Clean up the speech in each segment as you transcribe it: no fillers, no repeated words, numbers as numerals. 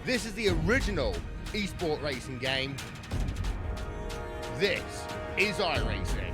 This is the original esport racing game. This is iRacing.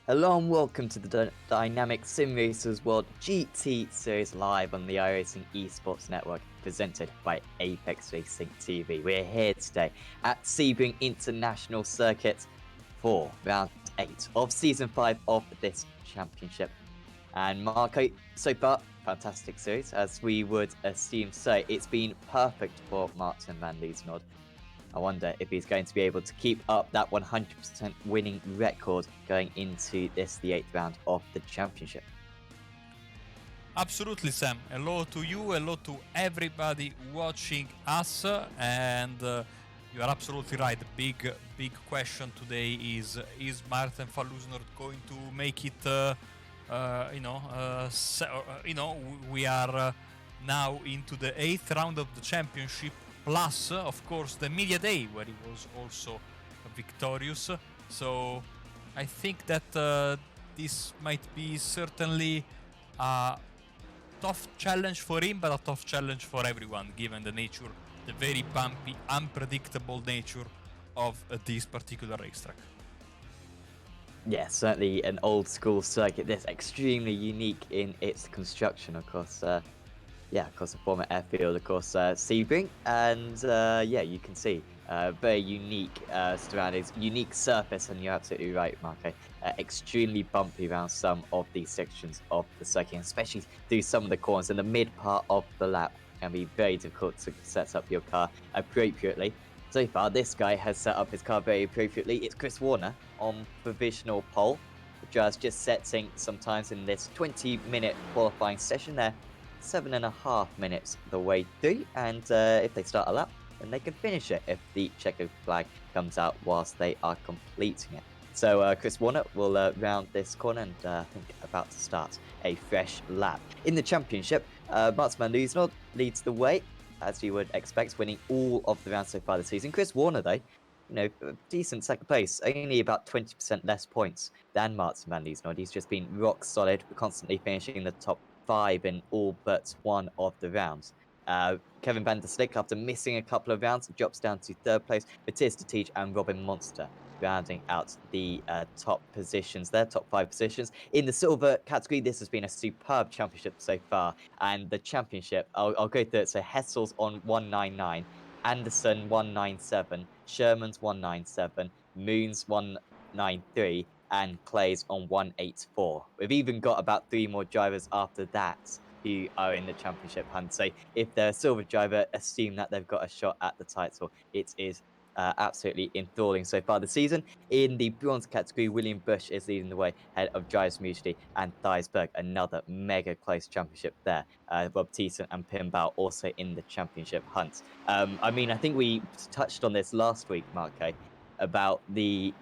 Hello and welcome to the dynamic Simracersworld GT series live on the iRacing Esports Network, presented by Apex Racing TV. We're here today at Sebring International Circuit for round 8 of season 5 of this championship. And Marco, so far, fantastic series, as we would assume so. It's been perfect for Martin van Liesnod. I wonder if he's going to be able to keep up that 100% winning record going into this, the 8th round of the championship. Absolutely, Sam. Hello to you, hello to everybody watching us, and you are absolutely right. The big question today is Martin van Liesnod going to make it? We are now into the 8th round of the championship. Plus, of course, the media day where he was also victorious. So I think that this might be certainly a tough challenge for him, but a tough challenge for everyone, given the very bumpy, unpredictable nature of this particular racetrack. Yeah, certainly an old school circuit. This extremely unique in its construction, of course. Of course, the former airfield, of course, Sebring, and you can see very unique surroundings, unique surface, and you're absolutely right, Marco. Extremely bumpy around some of these sections of the circuit, especially through some of the corners. In the mid part of the lap can be very difficult to set up your car appropriately. So far, this guy has set up his car very appropriately. It's Chris Warner on provisional pole, just setting sometimes in this 20-minute qualifying session there. 7.5 minutes the way through, and if they start a lap, then they can finish it if the checkered flag comes out whilst they are completing it. So Chris Warner will round this corner and I think about to start a fresh lap. In the championship, Martin van Liesnod leads the way, as you would expect, winning all of the rounds so far this season. Chris Warner, though, decent second place, only about 20% less points than Martin van Liesnod. He's just been rock solid, constantly finishing in the top 5 in all but one of the rounds. Kevin van der Slik, after missing a couple of rounds, drops down to 3rd place. Matthias de Teege and Robin Monster rounding out the top positions, their top 5 positions. In the silver category, this has been a superb championship so far. And the championship, I'll go through it. So Hessel's on 199, Anderson 197, Sherman's 197, Moon's 193, and Clay's on 184. We've even got about 3 more drivers after that who are in the championship hunt. So if they're a silver driver, assume that they've got a shot at the title. It is absolutely enthralling so far this season. In the bronze category, William Bush is leading the way ahead of Giles Muesli and Theisberg, another mega close championship there. Rob Thiessen and Pimbao also in the championship hunt. I mean, I think we touched on this last week, Marco, about the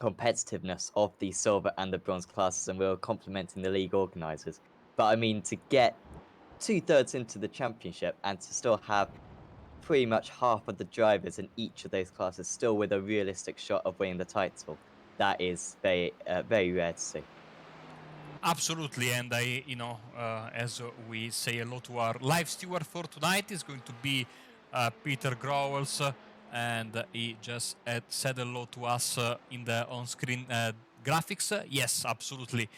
competitiveness of the silver and the bronze classes, and we were complimenting the league organisers. But I mean, to get 2/3 into the championship and to still have pretty much half of the drivers in each of those classes still with a realistic shot of winning the title, that is very rare to see. Absolutely, and as we say hello to our live steward for tonight, is going to be Peter Growels, and he just said hello to us in the on-screen graphics. Yes, absolutely.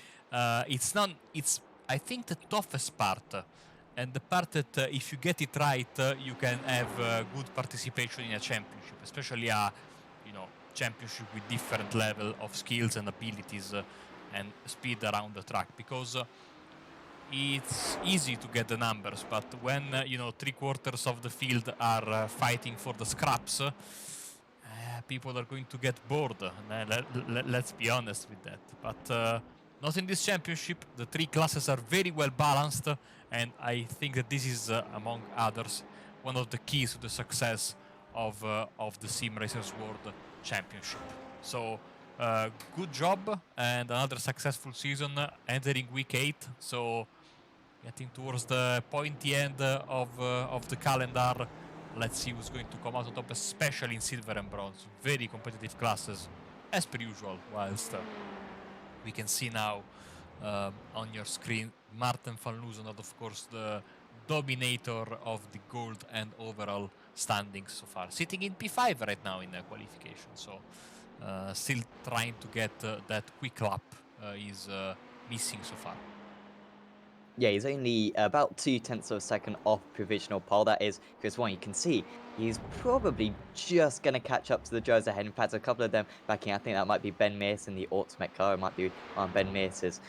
It's I think the toughest part, and the part that if you get it right, you can have good participation in a championship, especially a championship with different level of skills and abilities. And speed around the track, because it's easy to get the numbers, but when 3/4 of the field are fighting for the scraps, people are going to get bored. Let's be honest with that. But not in this championship. The three classes are very well balanced, and I think that this is, among others, one of the keys to the success of the Simracersworld Championship. So. Good job, and another successful season entering week 8. So getting towards the pointy end of the calendar. Let's see who's going to come out on top, especially in silver and bronze. Very competitive classes, as per usual. Whilst we can see now on your screen Martin van Loozenhout, of course, the dominator of the gold and overall standings so far, sitting in P5 right now in the qualification. So. Still trying to get that quick lap is missing so far. Yeah, he's only about 0.2 of a second off provisional pole. That is because one, you can see he's probably just going to catch up to the drivers ahead. In fact, a couple of them backing. I think that might be Ben Mears in the Ultimate car. It might be on Ben Mears'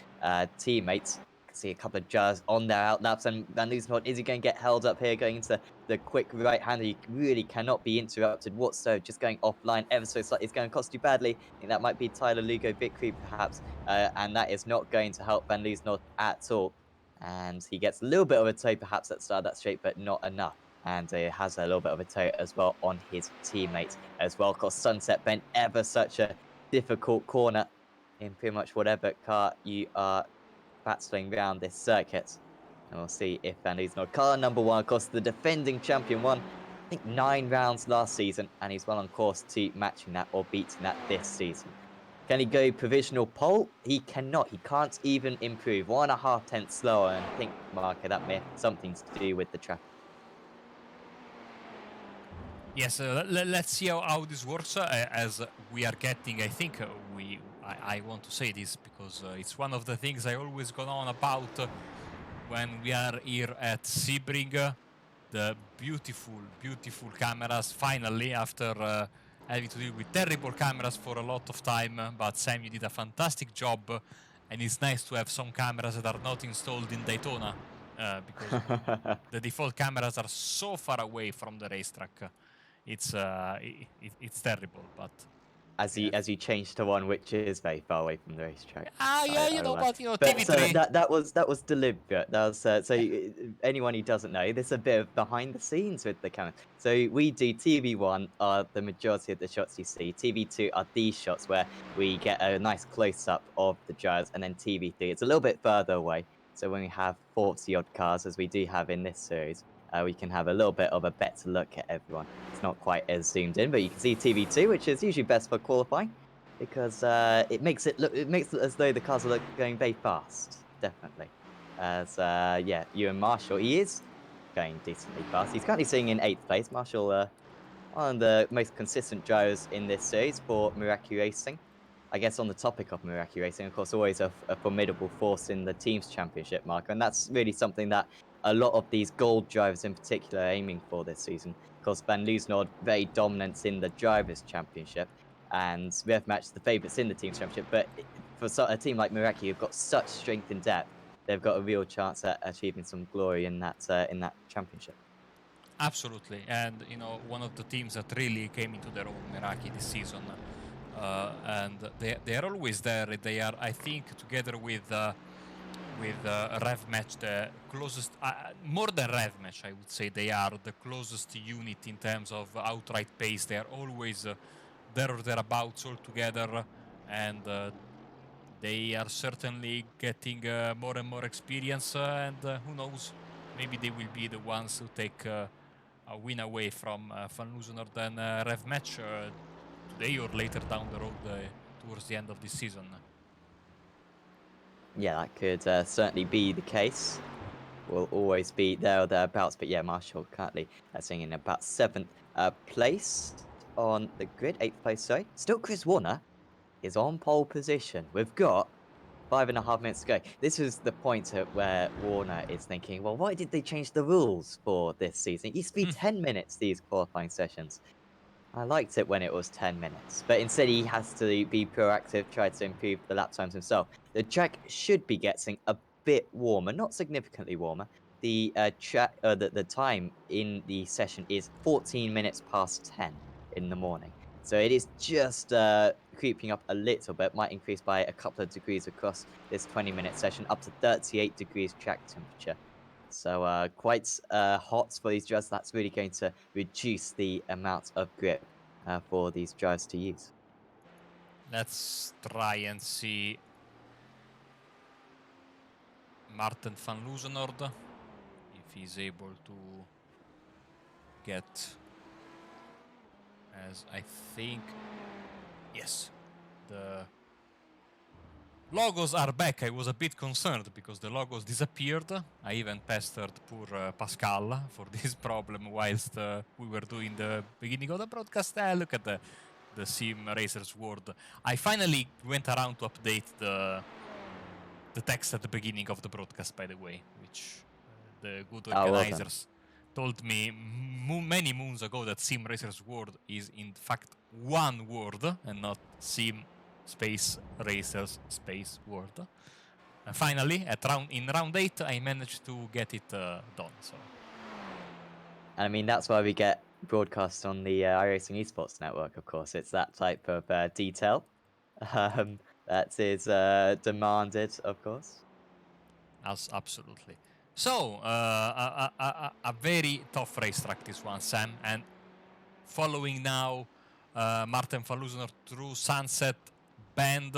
teammates. You can see a couple of drivers on their outlaps, and Van Loozenhout, is he going to get held up here going into the quick right-hander? He really cannot be interrupted whatsoever. Just going offline ever so slightly is going to cost you badly. I think that might be Tyler Lugo victory perhaps, and that is not going to help Van Loozenhout at all. And he gets a little bit of a toe perhaps at the start of that straight, but not enough. And he has a little bit of a toe as well on his teammates as well. Of course, Sunset Bend, ever such a difficult corner in pretty much whatever car you are battling around this circuit. And we'll see if Van Loozenhout, car number 1, of course, the defending champion, won, I think, 9 rounds last season, and he's well on course to matching that or beating that this season. Can he go provisional pole? He cannot. He can't even improve. 1.5 tenths slower, and I think, Marco, that may have something to do with the traffic. Yes, let's see how this works. As we are getting, I think I want to say this because it's one of the things I always go on about when we are here at Sebring. The beautiful cameras. Finally, after having to deal with terrible cameras for a lot of time, but Sam, you did a fantastic job, and it's nice to have some cameras that are not installed in Daytona, because the default cameras are so far away from the racetrack. It's terrible, but As you change to one which is very far away from the racetrack. but TV3. TV3. That was deliberate. That was anyone who doesn't know, this is a bit of behind the scenes with the camera. So we do TV1 are the majority of the shots you see. TV2 are these shots where we get a nice close up of the drivers, and then TV3 it's a little bit further away. So when we have 40 odd cars, as we do have in this series, we can have a little bit of a better look at everyone. It's not quite as zoomed in, but you can see TV2, which is usually best for qualifying, because it makes it as though the cars are going very fast, definitely. As yeah, Ewan Marshall, he is going decently fast. He's currently sitting in 8th place. Marshall, one of the most consistent drivers in this series for Meraki Racing. I guess on the topic of Meraki Racing, of course, always a formidable force in the Teams Championship, Mark, and that's really something that a lot of these gold drivers in particular are aiming for this season. Of course, Van Loozenhout very dominant in the Drivers' Championship, and we have matched the favourites in the Teams Championship, but for a team like Meraki, who've got such strength and depth, they've got a real chance at achieving some glory in that championship. Absolutely, and one of the teams that really came into their own, Meraki, this season, and they are always there. They are, I think, together with Rev Match, the closest, more than Rev Match, I would say they are the closest unit in terms of outright pace. They are always there or thereabouts all together, and they are certainly getting more and more experience, and who knows, maybe they will be the ones who take a win away from Van Loosenord and Rev Match today or later down the road towards the end of this season. Yeah, that could certainly be the case. Will always be there or thereabouts. But yeah, Marshall currently sitting in about 7th place on the grid. 8th place, sorry. Still Chris Warner is on pole position. We've got 5.5 minutes to go. This is the point at where Warner is thinking, well, why did they change the rules for this season? It used to be 10 minutes, these qualifying sessions. I liked it when it was 10 minutes, but instead he has to be proactive, try to improve the lap times himself. The track should be getting a bit warmer, not significantly warmer. The the time in the session is 14 minutes past 10 in the morning. So it is just creeping up a little bit, might increase by a couple of degrees across this 20-minute session, up to 38 degrees track temperature. So quite hot for these drivers. That's really going to reduce the amount of grip for these drivers to use. Let's try and see Martin van Loosenord, if he's able to get, as I think, yes, the logos are back. I was a bit concerned because the logos disappeared. I even pestered poor Pascal for this problem whilst we were doing the beginning of the broadcast. Look at the Simracersworld. I finally went around to update the text at the beginning of the broadcast, by the way, which the good organizers told me many moons ago that Simracersworld is in fact one word and not Sim Space Racers Space World. And finally, in round 8, I managed to get it done. So, I mean, that's why we get broadcasts on the iRacing Esports Network. Of course, it's that type of detail that is demanded, of course. Absolutely. So, a very tough racetrack, this one, Sam. And following now Martin van Loosenord through Sunset Bend.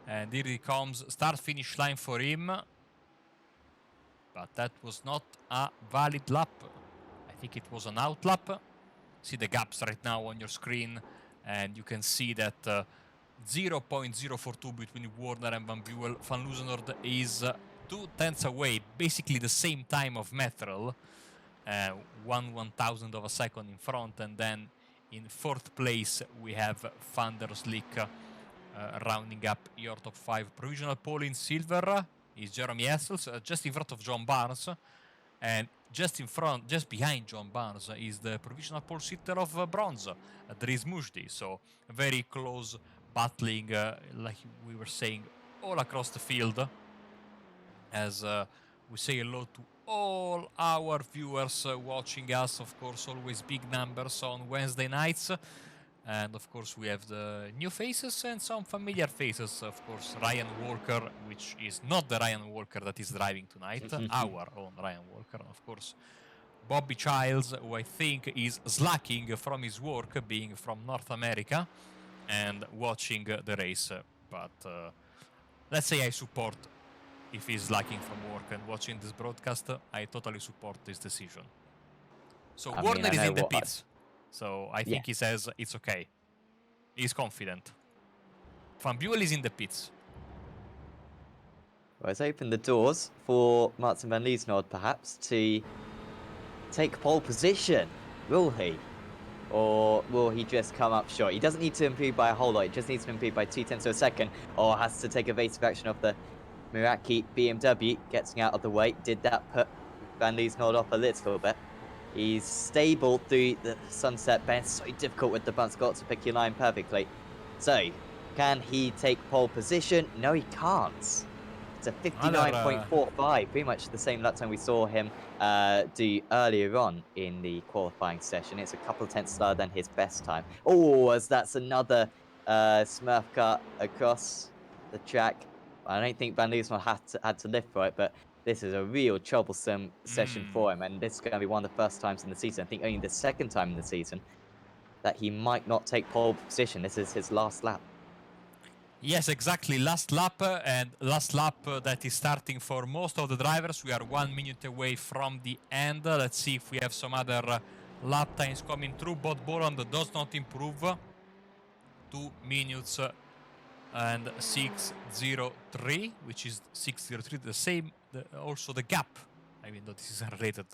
And here he comes. Start-finish line for him. But that was not a valid lap. I think it was an out lap. See the gaps right now on your screen. And you can see that 0.042 between Warner and Van Buel. Van Loosenord is 2/10 away, basically the same time of Methrel, 1/1000 of a second in front, and then in 4th place we have Van der Slick rounding up your top 5. Provisional pole in silver is Jeremy Essels, just in front of John Barnes, and just behind John Barnes is the provisional pole sitter of bronze, Dries Mujdi. So very close battling, like we were saying, all across the field. As we say hello to all our viewers watching us, of course, always big numbers on Wednesday nights. And of course, we have the new faces and some familiar faces. Of course, Ryan Walker, which is not the Ryan Walker that is driving tonight, our own Ryan Walker. Of course, Bobby Childs, who I think is slacking from his work, being from North America, and watching the race. But let's say I support. If he's lacking from work and watching this broadcast, I totally support this decision. So Warner is in the pits. So I think he says it's okay. He's confident. Van Buel is in the pits. Well, it's opened the doors for Martin van Loosenord, perhaps, to take pole position. Will he? Or will he just come up short? He doesn't need to improve by a whole lot. He just needs to improve by 0.2 of a second, or has to take evasive action off the Meraki BMW. Getting out of the way. Did that put Van Loosenord off a little bit? He's stable through the Sunset Bend. So difficult with the bumps. Got to pick your line perfectly. So, can he take pole position? No, he can't. to 59.45, pretty much the same lap time we saw him do earlier on in the qualifying session. It's a couple of tenths slower than his best time. Oh, as that's another Smurf cut across the track. I don't think Van Liesman had to lift for it, but this is a real troublesome session for him, and this is going to be one of the first times in the season, I think only the second time in the season, that he might not take pole position. This is his last lap. Yes, exactly. Last lap, and last lap that is starting for most of the drivers. We are 1 minute away from the end. Let's see if we have some other lap times coming through. Both Boland does not improve. 2 minutes and 6:03, which is 6:03, the same. Also the gap, I mean, this is unrelated,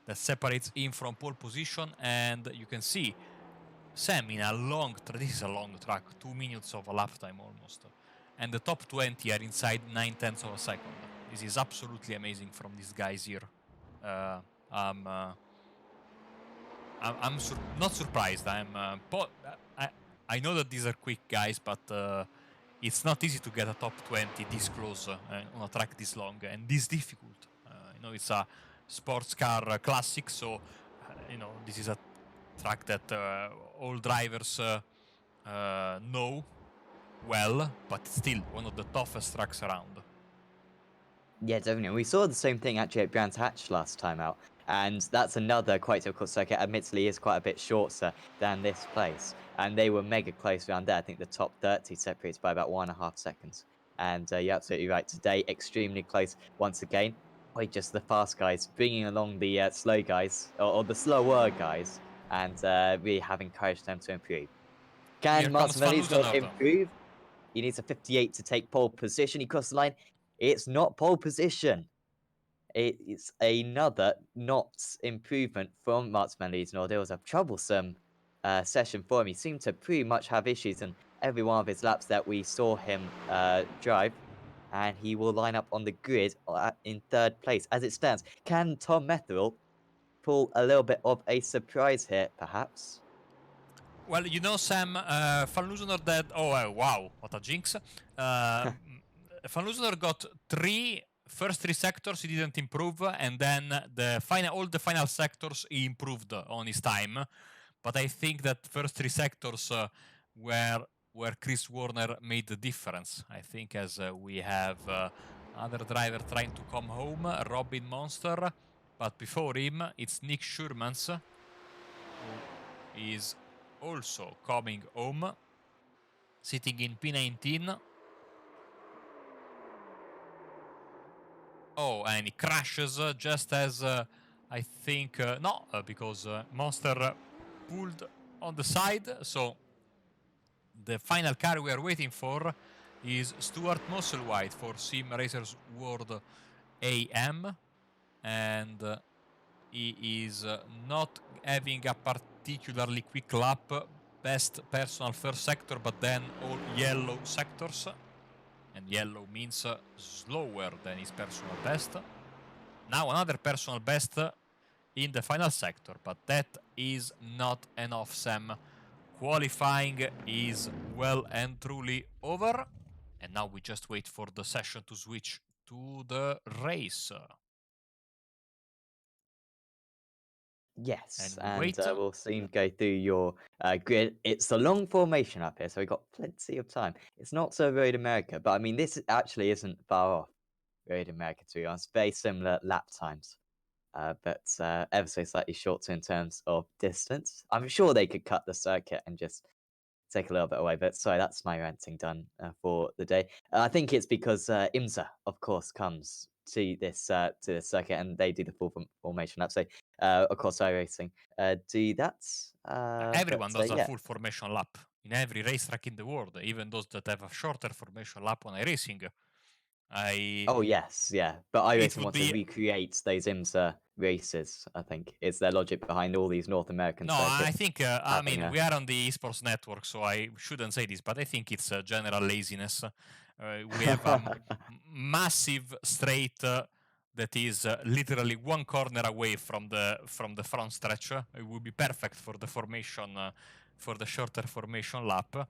that separates him from pole position, and you can see Sam in a this is a long track, 2 minutes of a lap time almost, and the top 20 are inside 9/10 of a second. This is absolutely amazing from these guys here. I'm not surprised. I know that these are quick guys, but it's not easy to get a top 20 this close on a track this long and this difficult. It's a sports car classic, so this is a track that all drivers know well, but still one of the toughest tracks around. Yeah, definitely. We saw the same thing actually at Brands Hatch last time out, and that's another quite difficult circuit. Admittedly, is quite a bit shorter than this place, and they were mega close around there. I think the top 30 separates by about 1.5 seconds. And you're absolutely right. Today, extremely close once again. Just the fast guys bringing along the slow guys, or the slower guys, and really have encouraged them to improve. Can Martinelli's not improve? He needs a 58 to take pole position. He crossed the line. It's not pole position. It's another not improvement from Martinelli. It was a troublesome session for him. He seemed to pretty much have issues in every one of his laps that we saw him drive. And he will line up on the grid in 3rd place. As it stands, can Tom Metherell pull a little bit of a surprise here, perhaps? Well, Sam, Van Loosener that... Oh, wow, what a jinx. Van Loosener got first three sectors he didn't improve, and then all the final sectors he improved on his time. But I think that first three sectors where Chris Warner made the difference. I think as we have other driver trying to come home, Robin Monster, but before him it's Nick Schurmans, who is also coming home, sitting in P19. Oh, and he crashes just as I think because Monster pulled on the side. So the final car we are waiting for is Stuart Musselwhite for Simracersworld AM, and he is not having a particularly quick lap. Best personal first sector, but then all yellow sectors. And yellow means slower than his personal best. Now another personal best in the final sector, but that is not enough, Sam. Qualifying is well and truly over, and now we just wait for the session to switch to the race. Yes, and we'll soon go through your grid. It's a long formation up here, so we've got plenty of time. It's not so Road America, but I mean, this actually isn't far off Road America, to be honest. Very similar lap times, but ever so slightly shorter in terms of distance. I'm sure they could cut the circuit and just take a little bit away, but sorry, that's my ranting done for the day. I think it's because IMSA, of course, comes to this circuit and they do the full formation lap. So, of course, iRacing do that. Everyone does a full formation lap in every racetrack in the world, even those that have a shorter formation lap on iRacing. Oh, yes, yeah. But iRacing wants to recreate those IMSA races, I think. It's their logic behind all these North American circuits. I think, I mean, we are on the esports network, so I shouldn't say this, but I think it's general laziness. We have a massive straight that is literally one corner away from the front stretch. It would be perfect for the formation, for the shorter formation lap.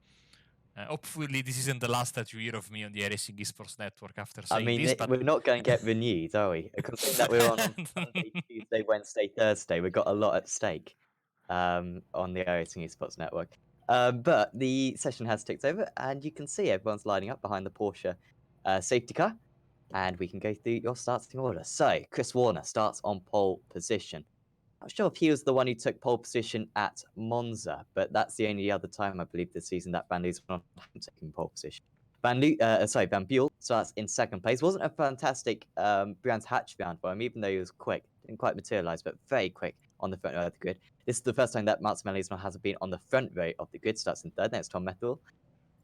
Hopefully, this isn't the last that you hear of me on the iRacing Esports Network after I saying mean, this, but we're not going to get renewed, are we? Considering that we're on Monday, Tuesday, Wednesday, Thursday, we've got a lot at stake on the iRacing Esports Network. But the session has ticked over, and you can see everyone's lining up behind the Porsche safety car, and we can go through your starting order. So, Chris Warner starts on pole position. Not sure if he was the one who took pole position at Monza, but that's the only other time I believe this season that Van Looseman hasn't taken pole position. Van Buell starts in second place. Wasn't a fantastic Brands Hatch round for him, even though he was quick. Didn't quite materialise, but very quick on the front row of the grid. This is the first time that Martin Van hasn't been on the front row of the grid. Starts in third. Next, Tom Methel,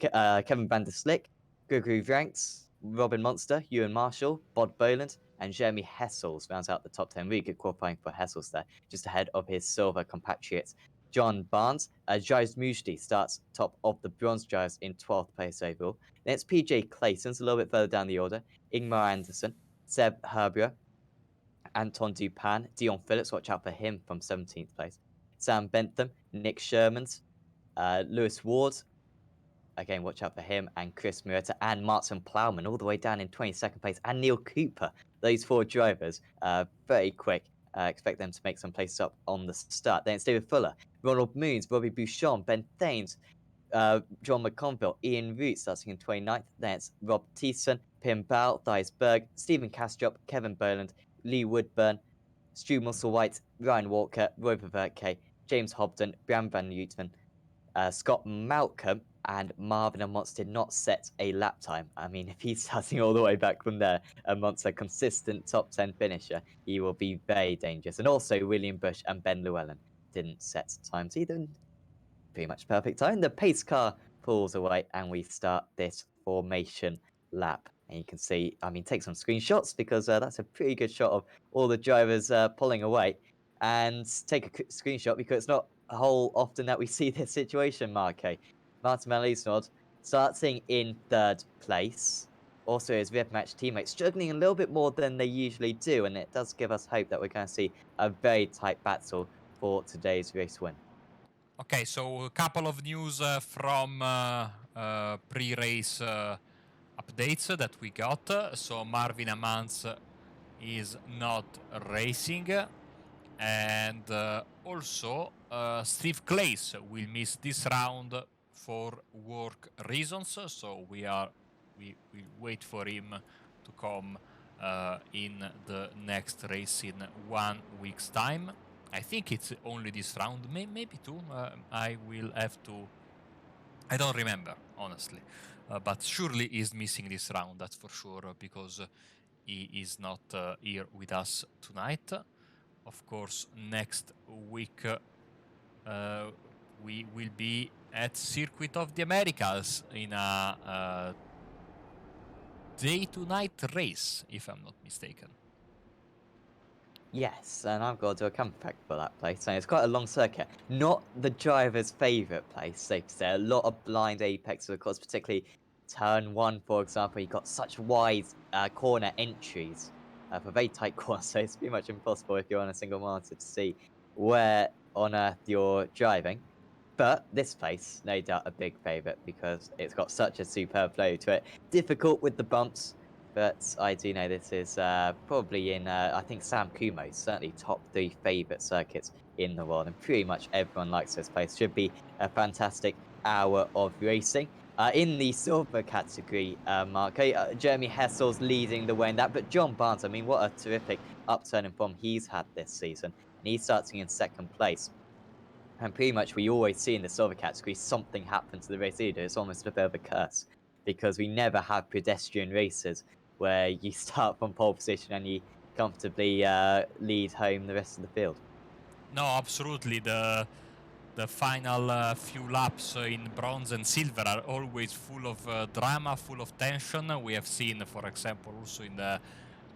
Kevin van der Slick, Gregory Vranks, Robin Monster, Ewan Marshall, Bod Boland, and Jeremy Hessels rounds out the top 10. Really good qualifying for Hessels there, just ahead of his silver compatriot John Barnes. Giles Mujdi starts top of the bronze Giles in 12th place overall. Then it's PJ Clayton's a little bit further down the order. Ingmar Anderson, Seb Herbra, Anton Dupin, Dion Phillips, watch out for him from 17th place. Sam Bentham, Nick Shermans, Lewis Ward, again, watch out for him, and Chris Murata and Martin Plowman all the way down in 22nd place, and Neil Cooper. Those four drivers, very quick. Expect them to make some places up on the start. Then it's David Fuller, Ronald Moons, Robbie Bouchon, Ben Thames, John McConville, Ian Root starting in 29th. Then it's Rob Thiessen, Pim Bow, Thijs Berg, Stephen Castrop, Kevin Boland, Lee Woodburn, Stu Musselwhite, Ryan Walker, Roy Paverke, James Hobden, Bram Van Newton, Scott Malcolm, and Marvin Amont did not set a lap time. I mean, if he's starting all the way back from there, Amont's a consistent top 10 finisher, he will be very dangerous. And also, William Bush and Ben Llewellyn didn't set times either. Pretty much perfect time. The pace car pulls away, and we start this formation lap. And you can see, I mean, take some screenshots because that's a pretty good shot of all the drivers pulling away. And take a screenshot because it's not a whole often that we see this situation, Marco. Martin Van starting in third place. Also, his rear match teammates struggling a little bit more than they usually do, and it does give us hope that we're going to see a very tight battle for today's race win. Okay, so a couple of news from pre-race updates that we got. So Marvin Amants is not racing, and also Steve Claes will miss this round for work reasons. So we wait for him to come in the next race in 1 week's time. I think it's only this round, maybe two. I will have to. I don't remember honestly, but surely he's missing this round. That's for sure because he is not here with us tonight. Of course, next week we will be at Circuit of the Americas in a day-to-night race, if I'm not mistaken. Yes, and I've got to do a comeback for that place. And it's quite a long circuit. Not the driver's favourite place, safe to say. A lot of blind apexes, of course, particularly turn one, for example. You've got such wide corner entries for very tight corners, so it's pretty much impossible if you're on a single monitor to see where on earth you're driving. But this place, no doubt, a big favourite because it's got such a superb flow to it. Difficult with the bumps, but I do know this is probably in, I think, Sam Kumo's certainly top 3 favourite circuits in the world. And pretty much everyone likes this place. Should be a fantastic hour of racing. In the silver category, Marco, Jeremy Hessel's leading the way in that. But John Barnes, I mean, what a terrific upturn in form he's had this season. And he's starting in second place. And pretty much we always see in the silver category something happen to the race leader. It's almost a bit of a curse because we never have pedestrian races where you start from pole position and you comfortably lead home the rest of the field. No, absolutely. The final few laps in bronze and silver are always full of drama, full of tension. We have seen, for example, also in the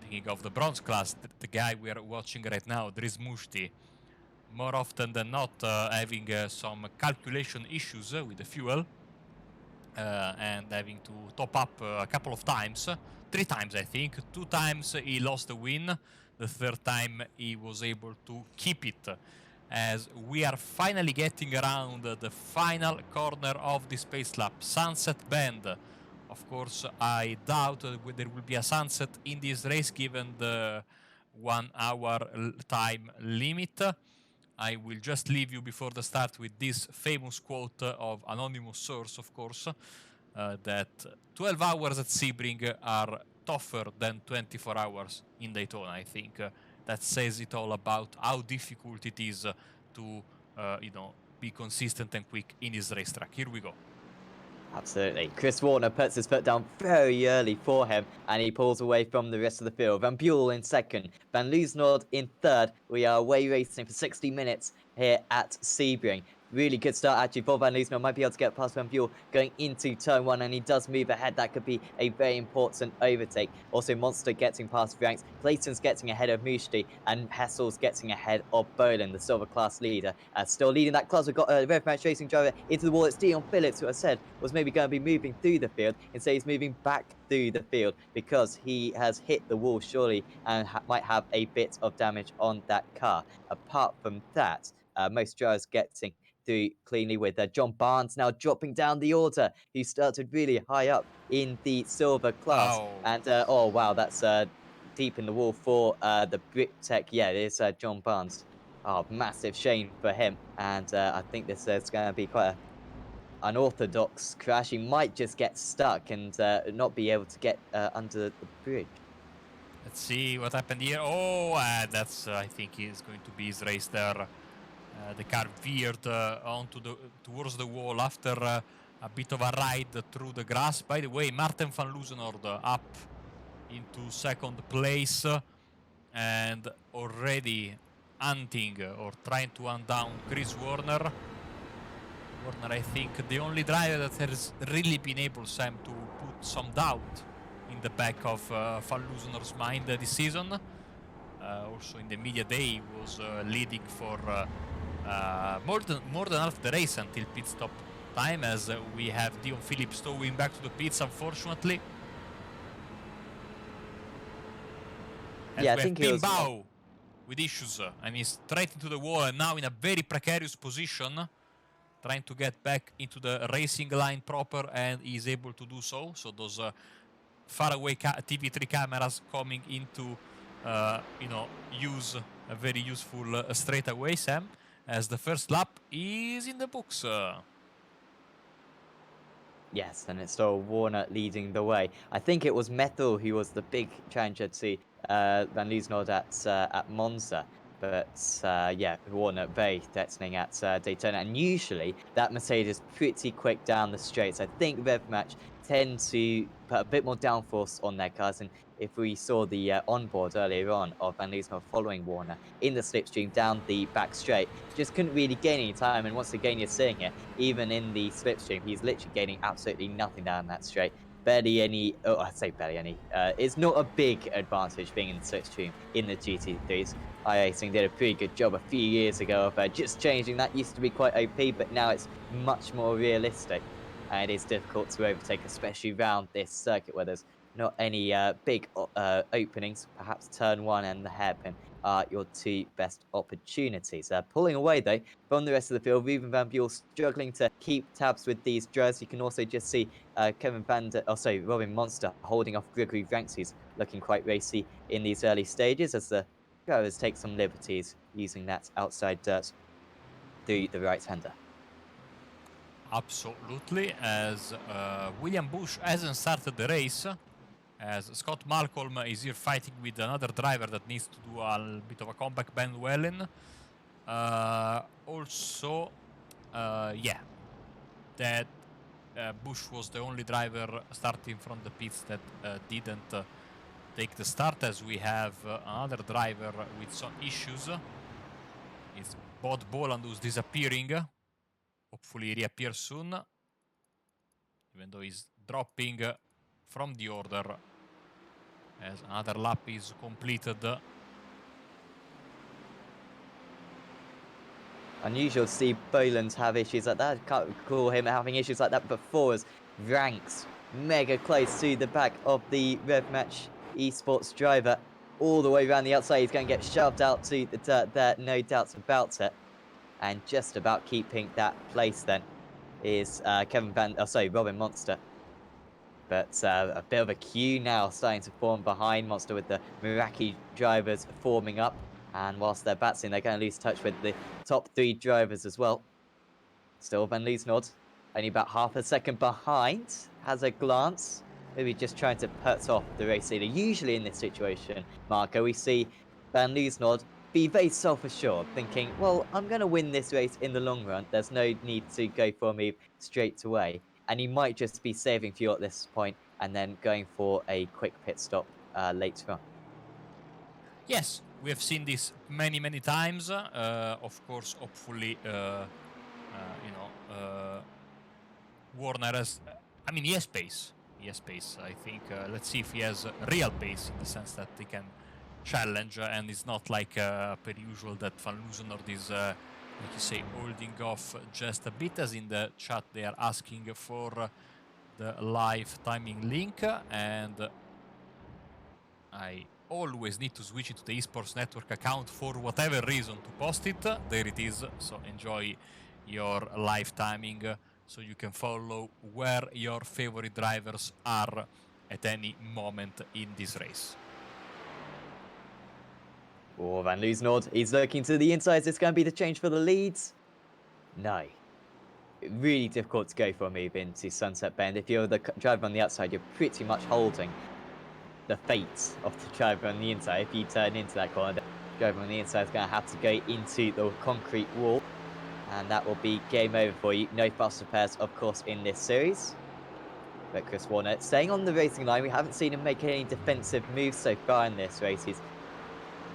beginning of the bronze class, the guy we are watching right now, Dries Mushti, more often than not having some calculation issues with the fuel and having to top up a couple of times, 3 times I think. 2 times he lost the win, the third time he was able to keep it as we are finally getting around the final corner of the space lap, Sunset Bend. Of course, I doubt there will be a sunset in this race given the 1 hour time limit. I will just leave you before the start with this famous quote of anonymous source, of course, that 12 hours at Sebring are tougher than 24 hours in Daytona. I think that says it all about how difficult it is to, be consistent and quick in this racetrack. Here we go. Absolutely. Chris Warner puts his foot down very early for him, and he pulls away from the rest of the field. Van Buel in second, Van Loosenord in third. We are away racing for 60 minutes here at Sebring. Really good start actually for Van Loosenord. Might be able to get past Van Buel going into turn one, and he does move ahead. That could be a very important overtake. Also, Monster getting past Franks. Clayton's getting ahead of Mushti, and Hessel's getting ahead of Boland, the silver class leader. Still leading that class, we've got a Rev Match Racing driver into the wall. It's Dion Phillips, who I said was maybe going to be moving through the field. Instead, he's moving back through the field because he has hit the wall surely and might have a bit of damage on that car. Apart from that, most drivers getting through cleanly with John Barnes now dropping down the order, who started really high up in the silver class. Wow. And oh wow, that's deep in the wall for the Brick Yeah, it is John Barnes. Oh, massive shame for him. And I think this is going to be quite a unorthodox crash. He might just get stuck and not be able to get under the bridge. Let's see what happened here. Oh, that's I think is going to be his race there. The car veered towards the wall after a bit of a ride through the grass. By the way, Martin van Loosenord up into second place and already hunting or trying to hunt down Chris Warner. Warner, I think, the only driver that has really been able, Sam, to put some doubt in the back of Van Loosenord's mind this season. Also in the media day, he was leading for more than half the race until pit stop time, as we have Dion Phillips towing back to the pits, unfortunately. As yeah, I we think have he was Bao with issues, and he's straight into the wall and now in a very precarious position, trying to get back into the racing line proper, and he's able to do so. So those faraway TV3 cameras coming into, use a very useful straightaway, Sam, as the first lap is in the books. Yes, and it's still Warner leading the way. I think it was Metal who was the big challenger to Van Loosenord at Monza. But yeah, Warner very threatening at Daytona. And usually that Mercedes pretty quick down the straights. I think Rev Match tend to put a bit more downforce on their cars. And if we saw the onboard earlier on of Van Loosenord following Warner in the slipstream down the back straight, just couldn't really gain any time. And once again, you're seeing it, even in the slipstream, he's literally gaining absolutely nothing down that straight. Barely any, oh, I'd say barely any. It's not a big advantage being in the slipstream in the GT3s. iRacing did a pretty good job a few years ago of just changing. That used to be quite OP, but now it's much more realistic. And it is difficult to overtake, especially around this circuit where there's not any big openings. Perhaps turn one and the hairpin are your two best opportunities. Pulling away, though, from the rest of the field, Ruben Van Buel struggling to keep tabs with these drivers. You can also just see Robin Monster holding off Gregory Ranks, who's looking quite racy in these early stages as the drivers take some liberties using that outside dirt through the right-hander. Absolutely, as William Bush hasn't started the race, as Scott Malcolm is here fighting with another driver that needs to do a bit of a comeback, Ben Wellen. That Bush was the only driver starting from the pits that didn't take the start, as we have another driver with some issues. It's Bod Boland who's disappearing. Hopefully he reappears soon, even though he's dropping from the order as another lap is completed. Unusual to see Boland have issues like that. Can't recall him having issues like that before, as Ranks mega close to the back of the Rev Match esports driver all the way around the outside. He's going to get shoved out to the dirt there, no doubts about it. and just about keeping that place then is Robin Monster. But a bit of a queue now starting to form behind Monster with the Meraki drivers forming up. And whilst they're battling, they're going to lose touch with the top 3 drivers as well. Still Van Liesnord, only about half a second behind, has a glance. Maybe just trying to put off the race leader. Usually in this situation, Marco, we see Van Liesnord be very self-assured, thinking, well, I'm going to win this race in the long run. There's no need to go for a move straight away. And he might just be saving fuel at this point and then going for a quick pit stop later on. Yes, we have seen this many times. Of course, hopefully, Warner has. I mean, he has pace. He has pace. I think. Let's see if he has real pace in the sense that he can challenge, and it's not like per usual that Van Loosenord is, like you say, holding off just a bit. As in the chat, they are asking for the live timing link, and I always need to switch it to the esports network account for whatever reason to post it. There it is. So enjoy your live timing so you can follow where your favorite drivers are at any moment in this race. Oh, Van Loosenord, he's looking to the inside. Is this going to be the change for the leads? No. Really difficult to go for a move into Sunset Bend. If you're the driver on the outside, you're pretty much holding the fate of the driver on the inside. If you turn into that corner, the driver on the inside is going to have to go into the concrete wall. And that will be game over for you. No fast repairs, of course, in this series. But Chris Warner staying on the racing line. We haven't seen him make any defensive moves so far in this race. He's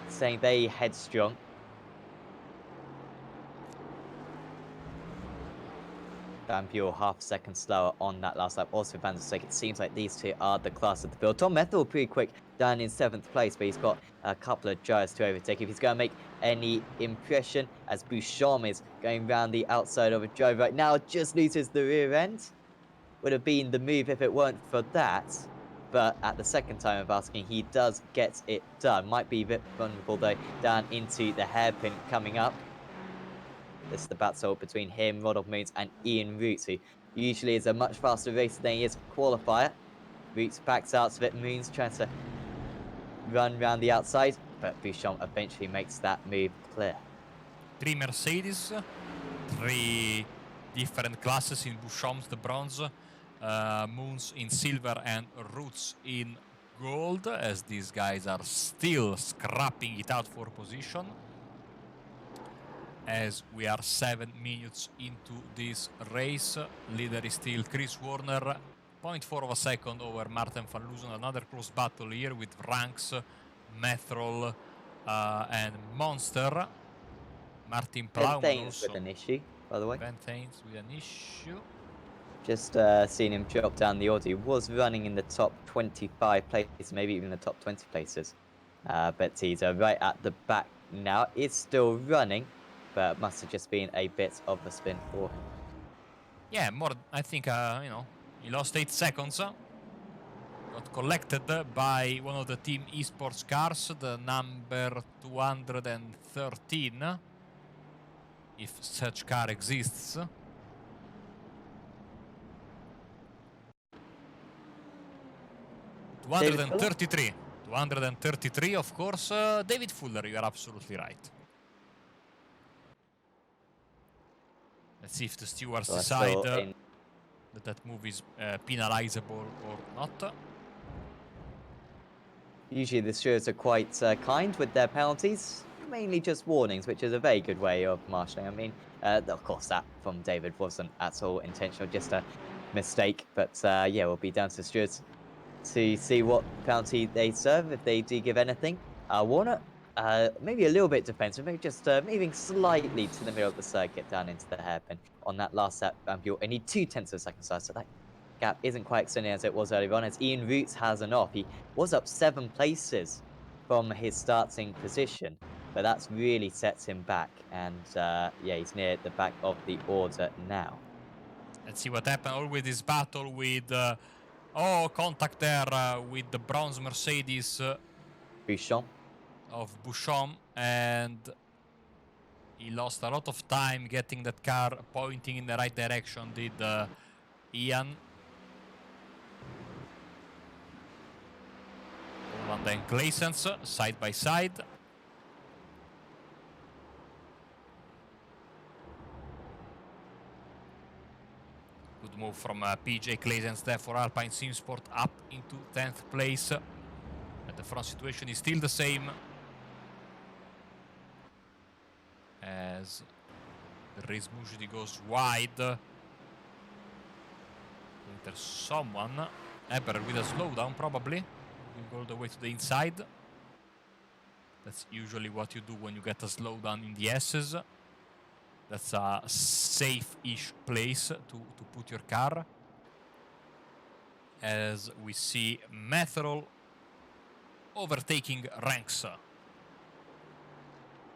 staying very headstrong. Van Buell half a second slower on that last lap. Also, Van der Stek, it seems like these two are the class of the field. Tom Methel pretty quick down in 7th place, but he's got a couple of drivers to overtake. If he's going to make any impression, as Bouchon is going round the outside of a driver right now, just loses the rear end. Would have been the move if it weren't for that. But at the second time of asking, he does get it done. Might be a bit vulnerable though, down into the hairpin coming up. This is the battle between him, Rodolph Moons, and Ian Roots, who usually is a much faster racer than he is qualifier. Roots backs out of it. Moons trying to run round the outside, but Bouchon eventually makes that move clear. 3 Mercedes, 3 different classes in Bouchon's the bronze, Moons in silver, and Roots in gold, as these guys are still scrapping it out for position. As we are 7 minutes into this race, leader is still Chris Warner, 0.4 of a second over Martin van Loosen. Another close battle here with Ranks, Methrol, and Monster. Martin Plowman also with an issue, by the way. Ben Thanes with an issue. Just seen him drop down the order. He was running in the top 25 places, maybe even the top 20 places. But he's right at the back now. Is still running, but must have just been a bit of a spin for him. Yeah, more. I think he lost 8 seconds. Got collected by one of the team esports cars, the number 213, if such car exists. David 233. 233, of course. David Fuller, you are absolutely right. Let's see if the stewards decide that move is penalizable or not. Usually the stewards are quite kind with their penalties, mainly just warnings, which is a very good way of marshalling. I mean, of course, that from David wasn't at all intentional, just a mistake. But yeah, we'll be down to the stewards to see what penalty they serve, if they do give anything. Warner, maybe a little bit defensive, maybe just moving slightly to the middle of the circuit down into the hairpin on that last lap. I need 0.2 of a second size, so that gap isn't quite extending as it was earlier on, as Ian Roots has an off. He was up 7 places from his starting position, but that's really sets him back, and yeah, he's near the back of the order now. Let's see what happened. All with this battle with contact there with the bronze Mercedes Bouchon of Bouchon, and He lost a lot of time getting that car pointing in the right direction, did Ian. Poland and Claessens side by side. Good move from PJ Claessens there for Alpine Simsport, up into 10th place. And the front situation is still the same as the race Mujdi goes wide. I think there's someone. Eber with a slowdown probably. Will go all the way to the inside. That's usually what you do when you get a slowdown in the S's. That's a safe-ish place to put your car. As we see Methrol overtaking Ranks.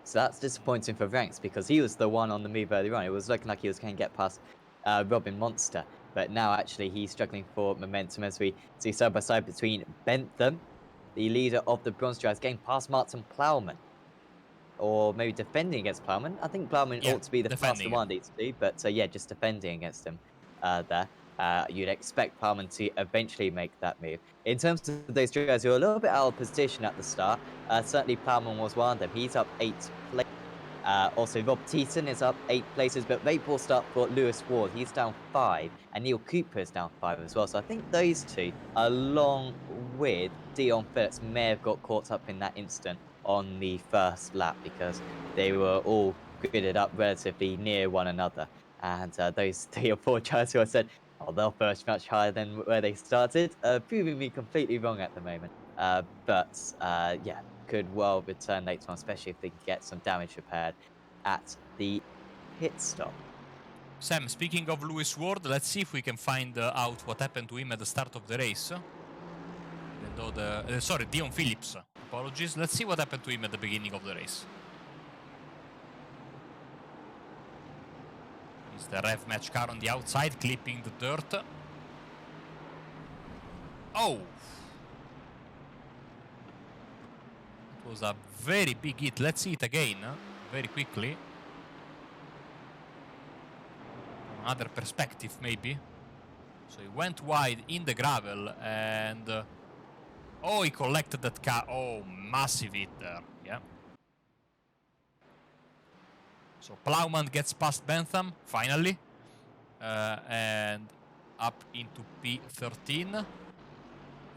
So that's disappointing for Ranks because he was the one on the move earlier on. It was looking like he was going to get past Robin Monster. But now actually he's struggling for momentum as we see side by side between Bentham, the leader of the Bronze Drivers, getting past Martin Plowman. Or maybe defending against Plowman. I think Plowman ought to be the faster one of these two, but yeah, just defending against him there. You'd expect Plowman to eventually make that move. In terms of those drivers who are a little bit out of position at the start, certainly Plowman was one of them. He's up 8 places. Also, Rob Teaton is up 8 places, but very poor start for Lewis Ward. He's down 5, and Neil Cooper is down 5 as well. So I think those two, along with Dion Phillips, may have got caught up in that incident on the first lap because they were all gridded up relatively near one another. And those 3 or 4 drivers who I said, oh, they'll finish much higher than where they started, proving me completely wrong at the moment. Yeah, could well return later on, especially if they can get some damage repaired at the pit stop. Sam, speaking of Lewis Ward, let's see if we can find out what happened to him at the start of the race. Even though the sorry, Dion Phillips. Apologies. Let's see what happened to him at the beginning of the race. Is the rev match car on the outside, clipping the dirt. Oh! It was a very big hit. Let's see it again, very quickly. Another perspective, maybe. So he went wide in the gravel and... oh, he collected that car. Oh, massive hit there. Yeah. So Plowman gets past Bentham, finally. And up into P13.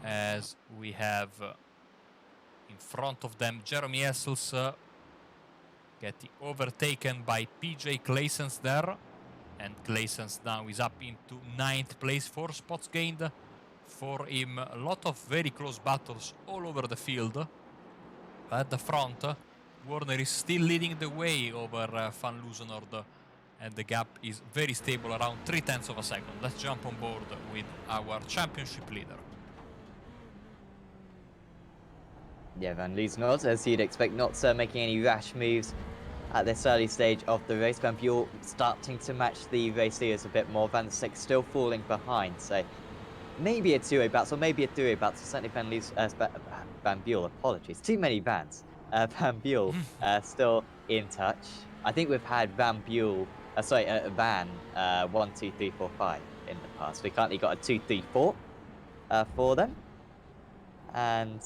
As we have in front of them Jeremy Essels getting overtaken by PJ Claessens there. And Claessens now is up into 9th place, 4 spots gained for him. A lot of very close battles all over the field. At the front, Warner is still leading the way over Van Loosenord, and the gap is very stable, around 0.3 of a second. Let's jump on board with our championship leader. Yeah, Van Loosenord, as you'd expect, not making any rash moves at this early stage of the race. Van Buell starting to match the race leaders a bit more. Van der Slik still falling behind, so maybe a two-way battle, maybe a three-way battle. Certainly Van Buell, apologies. Too many Vans. Van Buell still in touch. I think we've had Van 1, 2, 3, 4, 5 in the past. We currently got a 2, 3, 4 for them. And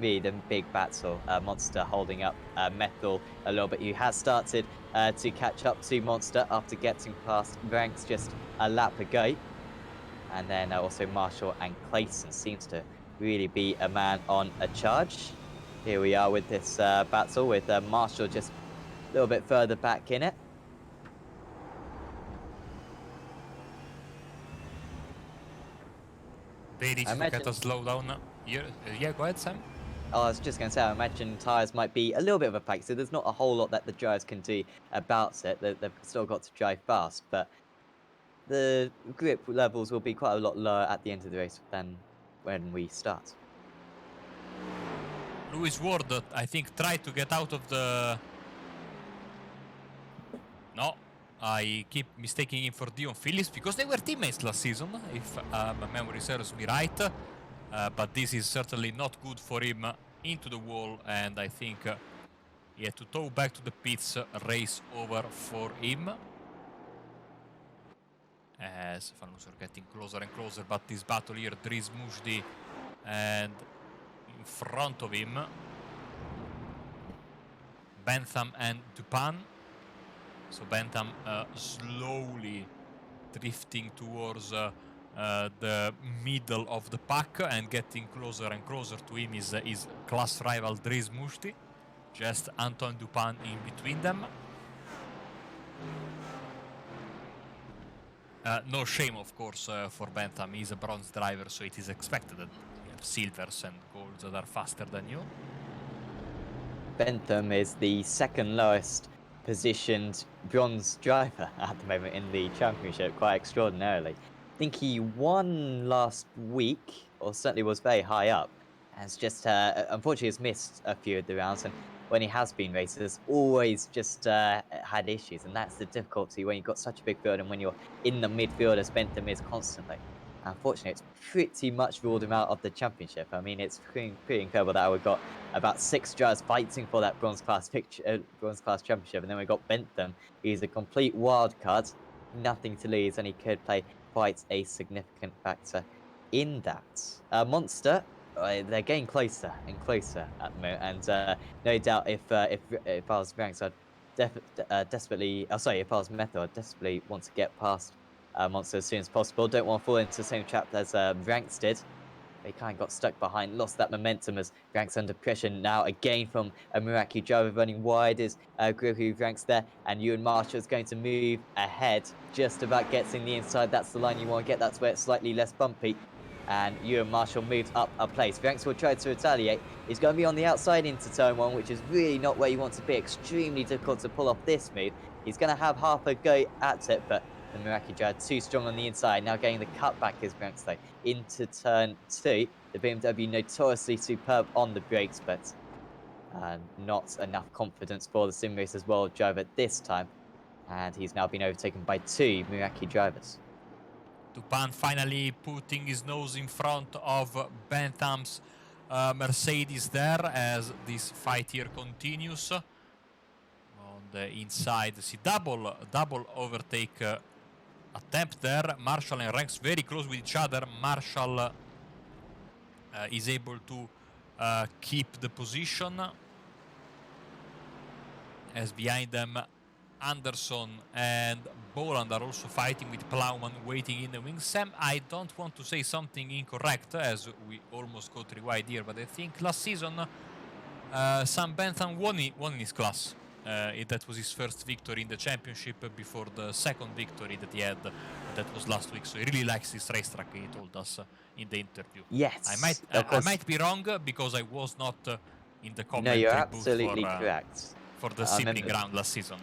really the big battle, Monster holding up Metal a little bit. He has started to catch up to Monster after getting past Ranks just a lap ago. And then also Marshall and Clayton seems to really be a man on a charge. Here we are with this battle with Marshall just a little bit further back in it. They need to get a slowdown. Yeah, go ahead, Sam. I was just going to say, I imagine tyres might be a little bit of a factor. So there's not a whole lot that the drivers can do about it. They've still got to drive fast, but the grip levels will be quite a lot lower at the end of the race than when we start. Lewis Ward, I think, tried to get out of the... No, I keep mistaking him for Dion Phillips because they were teammates last season, if my memory serves me right. But this is certainly not good for him into the wall, and I think He had to tow back to the pits, race over for him. As Van Looser getting closer and closer, but this battle here, Driz Mujdi and in front of him, Bentham and Dupin. So Bentham slowly drifting towards the middle of the pack, and getting closer and closer to him is his class rival Driz Mujdi. Just Antoine Dupin in between them. No shame, of course, for Bentham. He's a bronze driver, so it is expected that you have silvers and golds that are faster than you. Bentham is the second lowest positioned bronze driver at the moment in the championship, quite extraordinarily. I think he won last week, or certainly was very high up. Has just, unfortunately, has missed a few of the rounds, and when he has been races, always just had issues, and that's the difficulty when you've got such a big field and when you're in the midfield as Bentham is constantly. Unfortunately, it's pretty much ruled him out of the championship. I mean, it's pretty incredible that we've got about 6 drivers fighting for that bronze class championship, and then we've got Bentham. He's a complete wild card, nothing to lose, and he could play quite a significant factor in that. Monster, they're getting closer and closer at the moment, and no doubt if I was Ranks, I'd desperately, if I was Method, I'd desperately want to get past Monster as soon as possible. Don't want to fall into the same trap as Ranks did. They kind of got stuck behind, lost that momentum as Ranks under pressure now again from a Meraki driver running wide as Grihu Ranks there, and Ewan Marshall's going to move ahead, just about getting the inside. That's the line you want to get, that's where it's slightly less bumpy. And Ewan Marshall moves up a place. Ranks will try to retaliate. He's going to be on the outside into turn 1, which is really not where you want to be. Extremely difficult to pull off this move. He's going to have half a go at it, but the Meraki driver too strong on the inside. Now getting the cutback is Ranks though into turn 2. The BMW notoriously superb on the brakes, but not enough confidence for the Simracersworld driver this time. And he's now been overtaken by 2 Meraki drivers. Dupin finally putting his nose in front of Bentham's Mercedes there, as this fight here continues. On the inside, see double overtake attempt there. Marshall and Ranks very close with each other. Marshall is able to keep the position, as behind them Anderson and Boland are also fighting with Plowman waiting in the wings. Sam, I don't want to say something incorrect, as we almost got rewired here, but I think last season Sam Bentham won in his class. That was his first victory in the championship before the second victory that he had. That was last week. So he really likes this racetrack, he told us in the interview. Yes, I might be wrong because I was not in the commentary no, you're booth absolutely correct. for the Sebring round last season.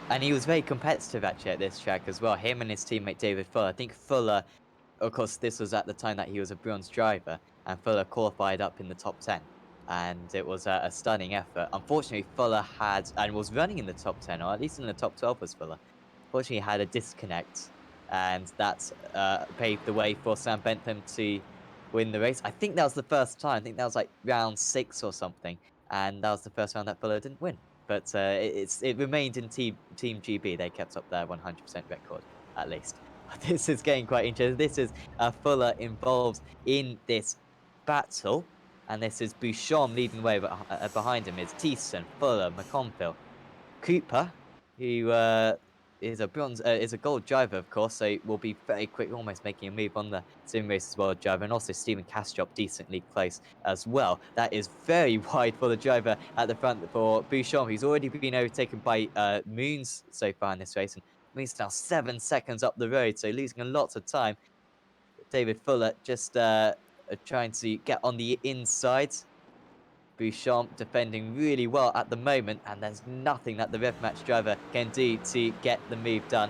And he was very competitive actually at this track as well. Him and his teammate David Fuller. I think Fuller, of course, this was at the time that he was a bronze driver, and Fuller qualified up in the top 10. And it was a stunning effort. Unfortunately, Fuller had, and was running in the top 10, or at least in the top 12 was Fuller. Unfortunately, he had a disconnect, and that paved the way for Sam Bentham to win the race. I think that was the first time. I think that was like round 6 or something, and that was the first round that Fuller didn't win. But it remained in Team GB. They kept up their 100% record, at least. This is getting quite interesting. This is Fuller involved in this battle. And this is Bouchon leading the way, but behind him is Thiessen, Fuller, McConville, Cooper, who is a gold driver, of course, so will be very quick, almost making a move on the Simracersworld driver, and also Stephen Kastrop decently close as well. That is very wide for the driver at the front for Bouchon, who's already been overtaken by Moons so far in this race, and Moons now 7 seconds up the road, so losing a lot of time. David Fuller just trying to get on the inside. Bouchon defending really well at the moment, and there's nothing that the Rev Match driver can do to get the move done.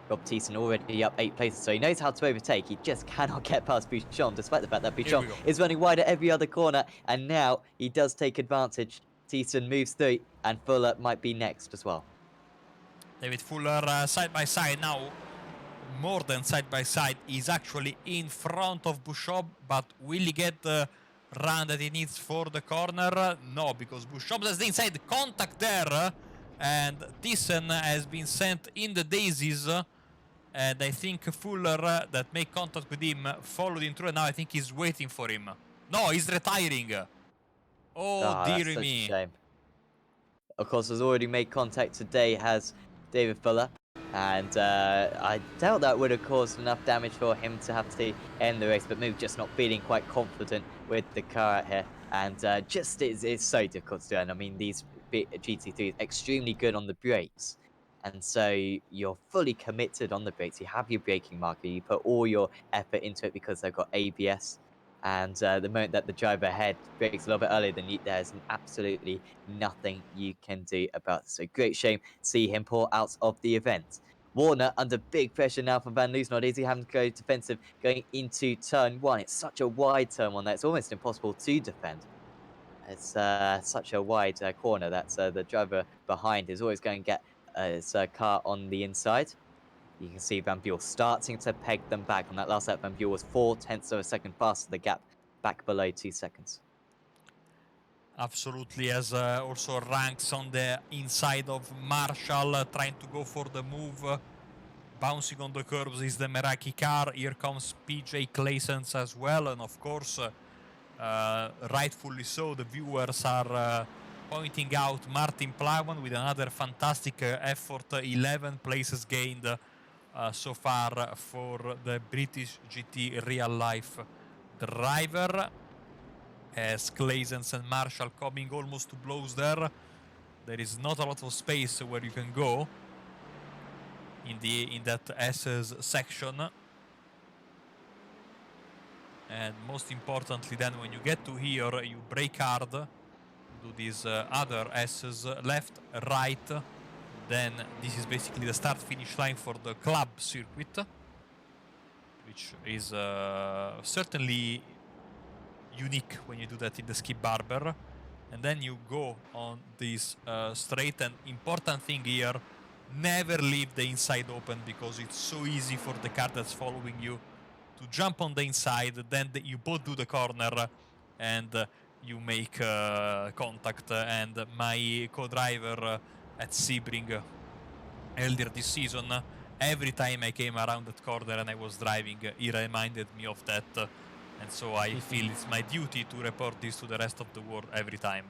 Rob Thiessen already up 8 places, so he knows how to overtake. He just cannot get past Bouchon, despite the fact that Bouchon is running wide at every other corner, and now he does take advantage. Thiessen moves through, and Fuller might be next as well. David Fuller side by side now. More than side by side, he's actually in front of Bouchon, but will he get the run that he needs for the corner? No, because Bouchon has the inside contact there, and Thyssen has been sent in the daisies, and I think Fuller that made contact with him followed him through, and now I think he's waiting for him. No, he's retiring. Oh, Ah, that's dear such a me. shame. Of course, has already made contact today, has David Fuller. And I doubt that would have caused enough damage for him to have to end the race, but maybe just not feeling quite confident with the car out here. And just it's so difficult to do. And I mean, these GT3 is extremely good on the brakes. And so you're fully committed on the brakes. You have your braking marker. You put all your effort into it because they've got ABS. And the moment that the driver ahead brakes a little bit earlier than you, there's absolutely nothing you can do about it. So great shame to see him pull out of the event. Warner under big pressure now from Van Loosenholt. Is he having to go defensive going into turn one? It's such a wide turn one that it's almost impossible to defend. It's such a wide corner that the driver behind is always going to get his car on the inside. You can see Van Buel starting to peg them back. On that last lap, Van Buel was 0.4 of a second faster, the gap back below 2 seconds. Absolutely, as also ranks on the inside of Marshall, trying to go for the move. Bouncing on the curbs is the Meraki car. Here comes PJ Claessens as well, and of course, rightfully so, the viewers are pointing out Martin Plowman with another fantastic effort, 11 places gained so far for the British GT real life driver. As Claessens and Marshall coming almost to blows there. There is not a lot of space where you can go in that S's section. And most importantly then, when you get to here, you brake hard, do these other S's, left, right. Then this is basically the start-finish line for the club circuit, which is certainly unique when you do that in the Skip Barber. And then you go on this straight, and important thing here, never leave the inside open, because it's so easy for the car that's following you to jump on the inside, then you both do the corner and you make contact. And my co-driver at Sebring earlier this season, every time I came around that corner and I was driving, he reminded me of that. And so I feel it's my duty to report this to the rest of the world every time.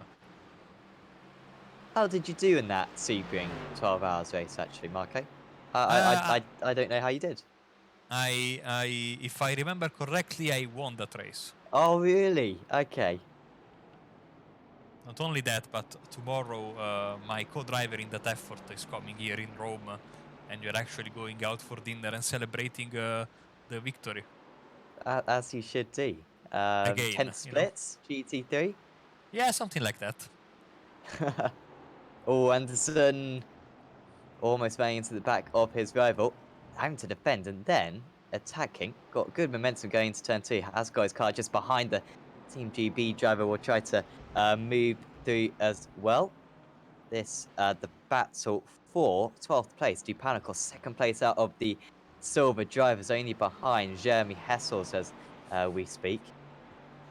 How did you do in that Sebring 12 hours race, actually, Marco? I don't know how you did. If I remember correctly, I won that race. Oh, really? Okay. Not only that, but tomorrow my co-driver in that effort is coming here in Rome, and we're actually going out for dinner and celebrating the victory. As you should do. Again, 10 splits, GT3? Yeah, something like that. Oh, Anderson almost running into the back of his rival, having to defend and then attacking. Got good momentum going into turn two. Has got his car just behind the Team GB driver. Will try to move through as well. This the battle for 12th place. Dupanico second place out of the silver drivers, only behind Jeremy Hessels as we speak.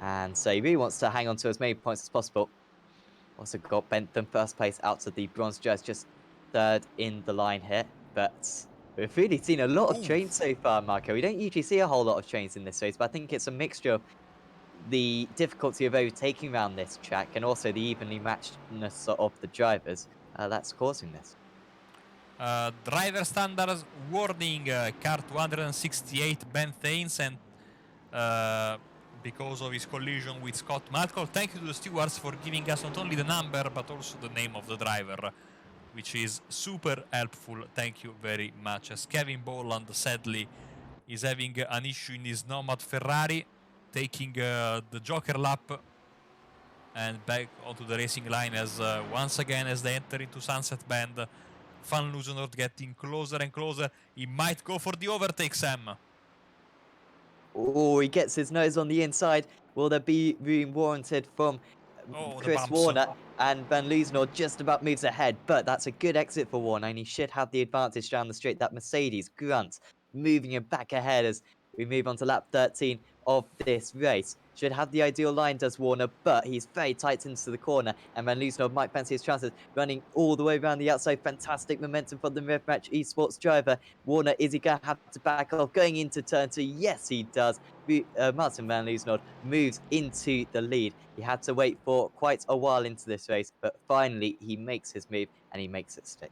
And so he really wants to hang on to as many points as possible. Also got Bentham first place out to the bronze dress, just third in the line here. But we've really seen a lot of trains so far, Marco. We don't usually see a whole lot of trains in this race, but I think it's a mixture of the difficulty of overtaking around this track and also the evenly matchedness of the drivers that's causing this. Driver standards warning, car 268 Ben Thanes, and because of his collision with Scott Malcolm. Thank you to the stewards for giving us not only the number but also the name of the driver, which is super helpful. Thank you very much. As Kevin Bolland sadly is having an issue in his Nomad Ferrari, taking the Joker lap and back onto the racing line as once again as they enter into Sunset Bend. Van Loosenholt getting closer and closer. He might go for the overtake, Sam. Oh, he gets his nose on the inside. Will there be room warranted from Chris Warner? And Van Loosenholt just about moves ahead, but that's a good exit for Warner, and he should have the advantage down the straight. That Mercedes Grunt moving him back ahead as we move on to lap 13 of this race. should have the ideal line, does Warner, but he's very tight into the corner, and Van Loosenhoff might fancy his chances, running all the way around the outside. Fantastic momentum from the Rev Match Esports driver. Warner, is he going to have to back off going into turn 2? Yes, he does. Martin Van Loosenhoff moves into the lead. He had to wait for quite a while into this race, but finally he makes his move, and he makes it stick.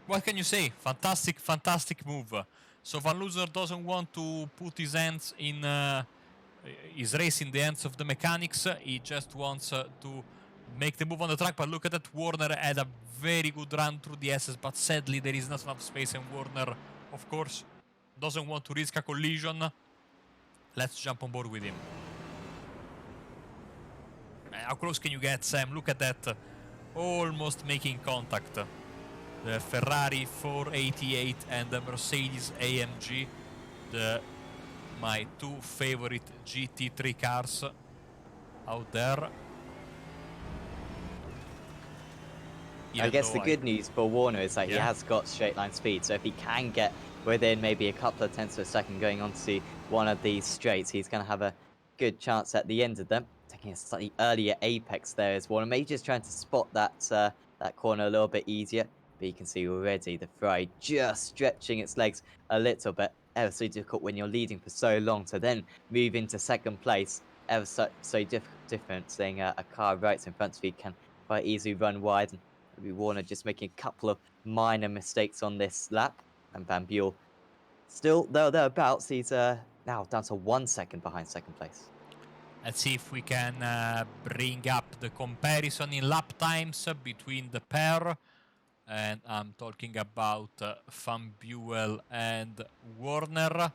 What can you say? Fantastic, fantastic move. So Van Looser doesn't want to put his hands in his race in the hands of the mechanics. He just wants to make the move on the track. But look at that, Warner had a very good run through the SS, but sadly there is not enough space, and Warner, of course, doesn't want to risk a collision. Let's jump on board with him. How close can you get, Sam? Look at that. Almost making contact. The Ferrari 488 and the Mercedes AMG, my two favorite GT3 cars out there. I guess the good news for Warner is that he has got straight line speed, so if he can get within maybe a couple of tenths of a second going onto one of these straights, he's going to have a good chance at the end of them. Taking a slightly earlier apex there as Warner, maybe just trying to spot that that corner a little bit easier. But you can see already the Ferrari just stretching its legs a little bit. Ever so difficult when you're leading for so long to then move into second place. Ever so different, seeing a car right in front of you can quite easily run wide. And maybe Warner just making a couple of minor mistakes on this lap. And Van Buel still thereabouts. He's now down to 1 second behind second place. Let's see if we can bring up the comparison in lap times between the pair. And I'm talking about Van Buel and Warner.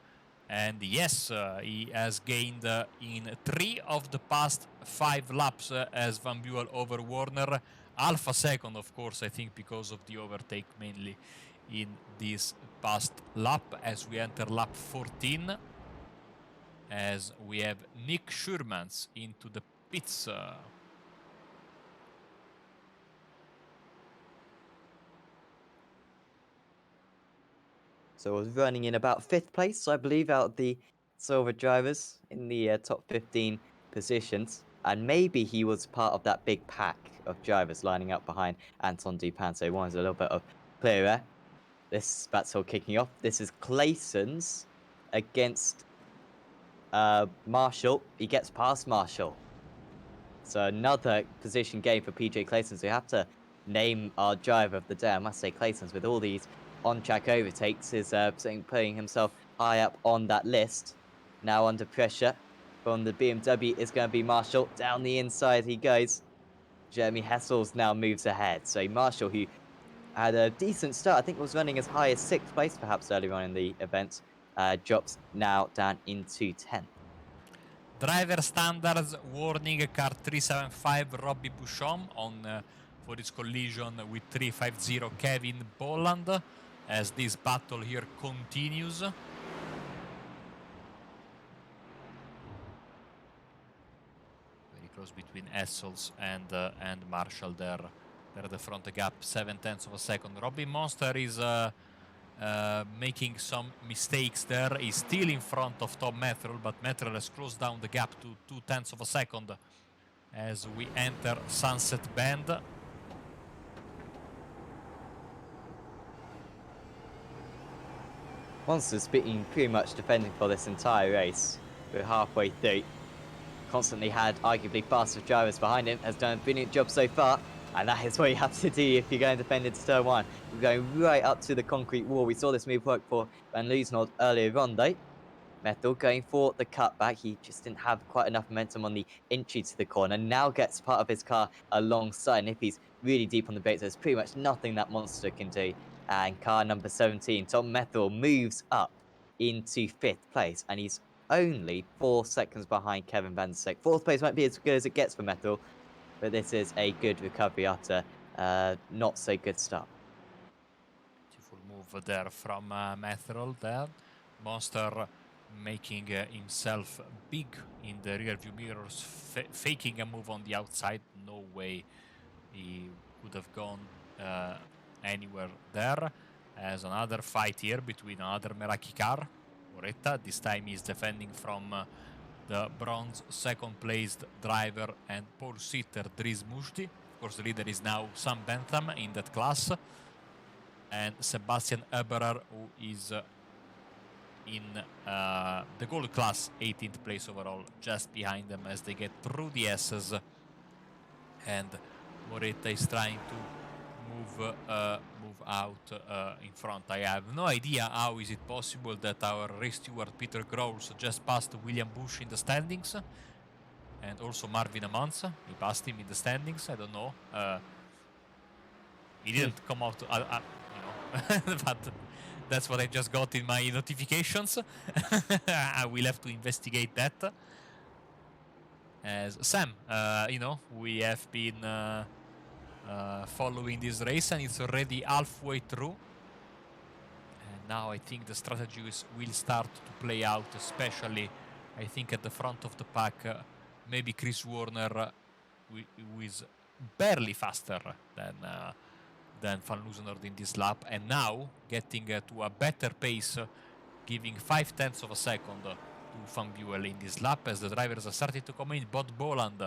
And yes, he has gained in 3 of the past 5 laps as Van Buel over Warner. Half a second, of course, I think, because of the overtake mainly in this past lap as we enter lap 14. As we have Nick Schurmans into the pits. So I was running in about 5th place, I believe, out of the silver drivers in the top 15 positions. And maybe he was part of that big pack of drivers lining up behind Anton Dupin. So he wanted a little bit of clear. This battle kicking off. This is Clayson's against Marshall. He gets past Marshall. So another position game for PJ Clayson. So you have to name our driver of the day. I must say Clayson's, with all these on-track overtakes, is putting himself high up on that list. Now under pressure from the BMW is going to be Marshall. Down the inside he goes. Jeremy Hessels now moves ahead. So Marshall, who had a decent start, I think was running as high as 6th place perhaps earlier on in the event, drops now down into 10th. Driver standards warning, car 375 Robbie Bouchon on for his collision with 350 Kevin Bolland as this battle here continues. Very close between Essels and Marshall there. They're at the front gap 7/10 of a second. Robin Monster is making some mistakes there. He's still in front of Tom Methrel, but Methrel has closed down the gap to 2/10 of a second as we enter Sunset Bend. Monster's been pretty much defending for this entire race. We're halfway through. Constantly had arguably faster drivers behind him. Has done a brilliant job so far. And that is what you have to do if you're going to defend into turn 1. We're going right up to the concrete wall. We saw this move work for Van Loosenhoff earlier on though. Methel going for the cutback. He just didn't have quite enough momentum on the entry to the corner. Now gets part of his car alongside. And if he's really deep on the brakes, there's pretty much nothing that Monster can do. And car number 17, Tom Methel, moves up into 5th place. And he's only 4 seconds behind Kevin Van der Sek. 4th place might be as good as it gets for Methel, but this is a good recovery after not so good start. Beautiful move there from Methrel there. Monster making himself big in the rear view mirrors, faking a move on the outside. No way he could have gone anywhere there. as another fight here between another Meraki car, Moretta. This time he's defending from the bronze second-placed driver and pole sitter Driz Mushti. Of course, the leader is now Sam Bentham in that class, and Sebastian Eberer, who is in the gold class, 18th place overall, just behind them as they get through the S's. And Moretta is trying to move out in front. I have no idea how is it possible that our race steward Peter Groves just passed William Bush in the standings, and also Marvin Amanza. He passed him in the standings. I don't know. He didn't come out, but that's what I just got in my notifications. I will have to investigate that. As Sam, we have been following this race, and it's already halfway through. And now I think the strategy will start to play out, especially, I think, at the front of the pack. Maybe Chris Warner, who is barely faster than Van Loosenord in this lap, and now getting to a better pace, giving 0.5 of a second to Van Buel in this lap as the drivers are starting to come in. Bot Boland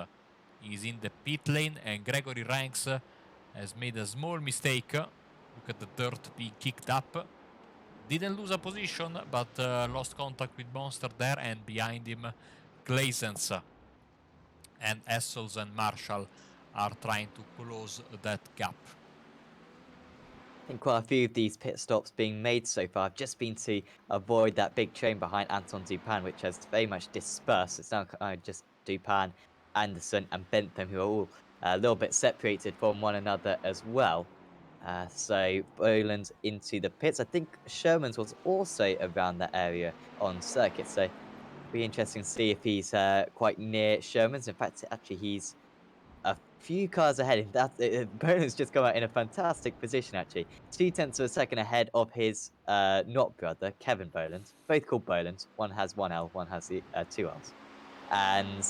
is in the pit lane, and Gregory Ranks has made a small mistake. Look at the dirt being kicked up. Didn't lose a position, but lost contact with Monster there, and behind him Glaisens and Essels and Marshall are trying to close that gap. I think quite a few of these pit stops being made so far have just been to avoid that big train behind Anton Dupin, which has very much dispersed. It's now just Dupin, Anderson and Bentham, who are all a little bit separated from one another as well. So Boland into the pits. I think Sherman's was also around that area on circuit, so it'll be interesting to see if he's quite near Sherman's. In fact, actually, he's a few cars ahead. Boland's just come out in a fantastic position, actually. 0.2 of a second ahead of his not brother, Kevin Boland. Both called Boland. One has one L, one has the two L's. And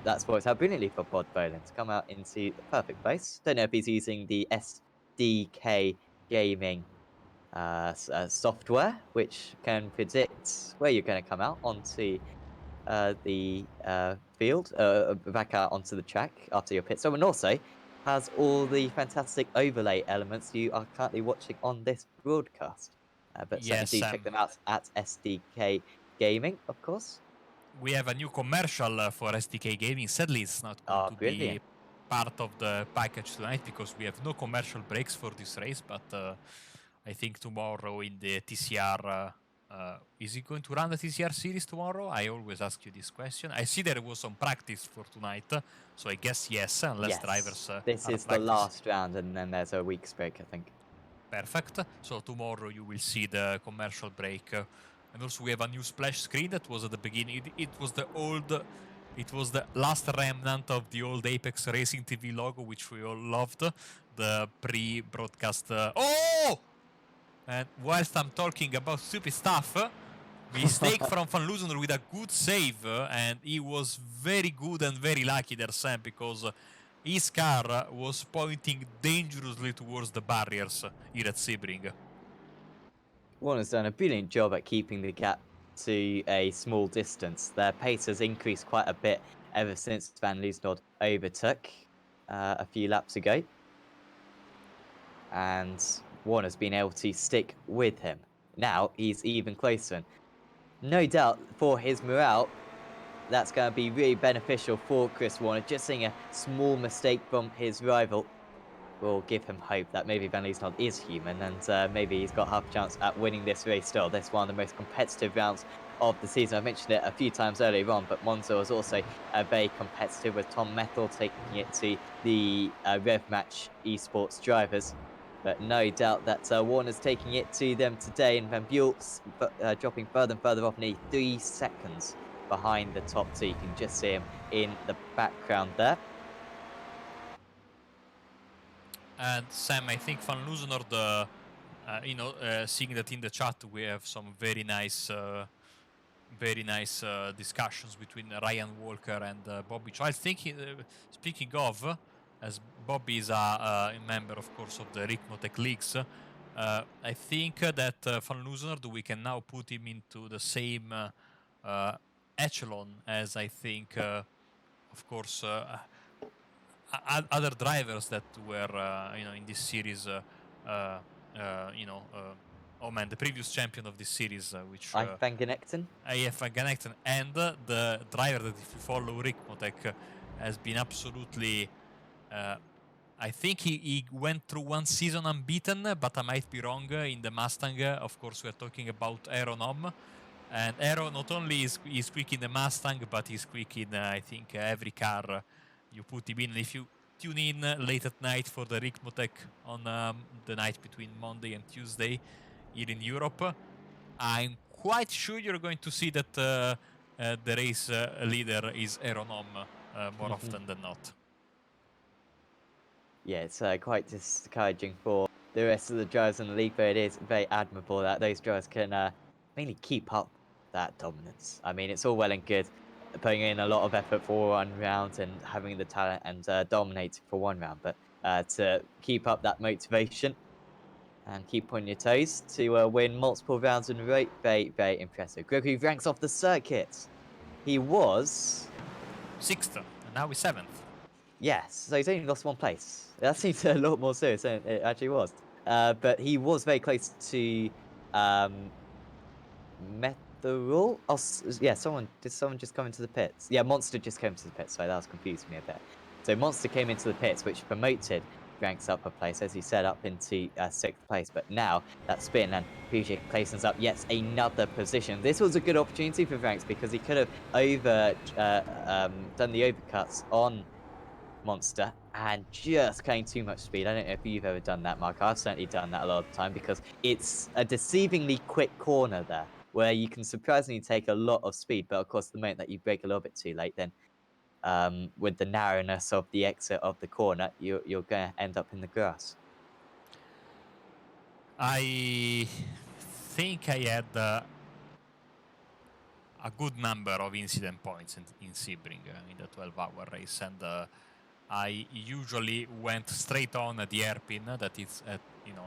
that's worked out brilliantly for Bod Boland to come out into the perfect place. Don't know if he's using the SDK Gaming software, which can predict where you're going to come out onto the field, back out onto the track after your pit stop, and also has all the fantastic overlay elements you are currently watching on this broadcast. But Yes, certainly do check them out at SDK Gaming, of course. We have a new commercial for SDK Gaming. Sadly, it's not going to be part of the package tonight because we have no commercial breaks for this race, but I think tomorrow in the TCR... is he going to run the TCR series tomorrow? I always ask you this question. I see there was some practice for tonight, so I guess yes, unless drivers... this is the last round, and then there's a week's break, I think. Perfect. So tomorrow you will see the commercial break. And also we have a new splash screen that was at the beginning. It was the last remnant of the old Apex Racing TV logo, which we all loved. The pre-broadcast... Oh! And whilst I'm talking about stupid stuff, mistake from Van Loosenor with a good save, and he was very good and very lucky there, Sam, because his car was pointing dangerously towards the barriers here at Sebring. Warner's done a brilliant job at keeping the gap to a small distance. Their pace has increased quite a bit ever since Van Loosenor overtook a few laps ago. And Warner's been able to stick with him. Now he's even closer. No doubt for his morale, that's going to be really beneficial for Chris Warner. Just seeing a small mistake from his rival will give him hope that maybe Van Loosenor is human, and maybe he's got half a chance at winning this race still. This is one of the most competitive rounds of the season. I mentioned it a few times earlier on, but Monza was also very competitive, with Tom Methel taking it to the Rev Match esports drivers. But no doubt that Warner's taking it to them today, and Van Buel's dropping further and further off, nearly 3 seconds behind the top two. You can just see him in the background there. And Sam, I think Van Loosenor, seeing that in the chat we have some very nice discussions between Ryan Walker and Bobby Child. Speaking of, as Bobby is a member, of course, of the Ricmotech Leagues, I think that Van Luzernerd, we can now put him into the same echelon as I think, of course, other drivers that were in this series. Oh man, the previous champion of this series, which I Van Genekten. AF Ganekton, and the driver that, if you follow Rick Motek, has been absolutely. I think he went through one season unbeaten, but I might be wrong in the Mustang. Of course, we're talking about Aeronom. And Aero not only is quick in the Mustang, but he's quick in, I think, every car you put him in. If you tune in late at night for the Rick Motek on the night between Monday and Tuesday here in Europe, I'm quite sure you're going to see that the race leader is Aeronom more often than not. Yeah, it's quite discouraging for the rest of the drivers in the league, but it is very admirable that those drivers can mainly keep up that dominance. I mean, it's all well and good putting in a lot of effort for one round and having the talent and dominating for one round, but to keep up that motivation and keep on your toes to win multiple rounds in a row, very, very impressive. Gregory ranks off the circuit. He was 6th, and now he's 7th. Yes, so he's only lost one place. That seems a lot more serious than it actually was. But he was very close to Metherol. Oh, yeah, did someone just come into the pits? Yeah, Monster just came to the pits, so that was confusing me a bit. So Monster came into the pits, which promoted ranks up a place, as he said, up into 6th place. But now that spin and Pujic places up yet another position. This was a good opportunity for Ranks because he could have done the overcuts on Monster and just carrying too much speed. I don't know if you've ever done that, Mark. I've certainly done that a lot of the time because it's a deceivingly quick corner there where you can surprisingly take a lot of speed, but of course the moment that you brake a little bit too late, then with the narrowness of the exit of the corner, you're going to end up in the grass. I think I had a good number of incident points in Sebring in the 12-hour race, and I usually went straight on the hairpin that is at,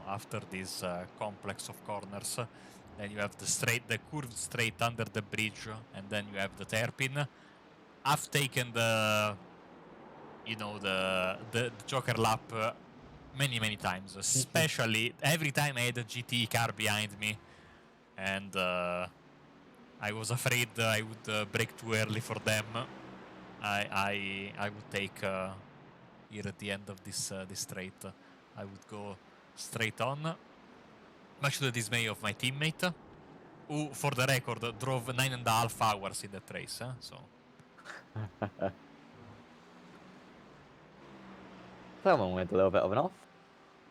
after this complex of corners. Then you have the curved straight under the bridge, and then you have the hairpin. I've taken the Joker lap many times, especially every time I had a GT car behind me, and I was afraid I would brake too early for them. I would take here at the end of this straight. I would go straight on, much to the dismay of my teammate, who, for the record, drove 9.5 hours in that race. So. Someone went a little bit of an off.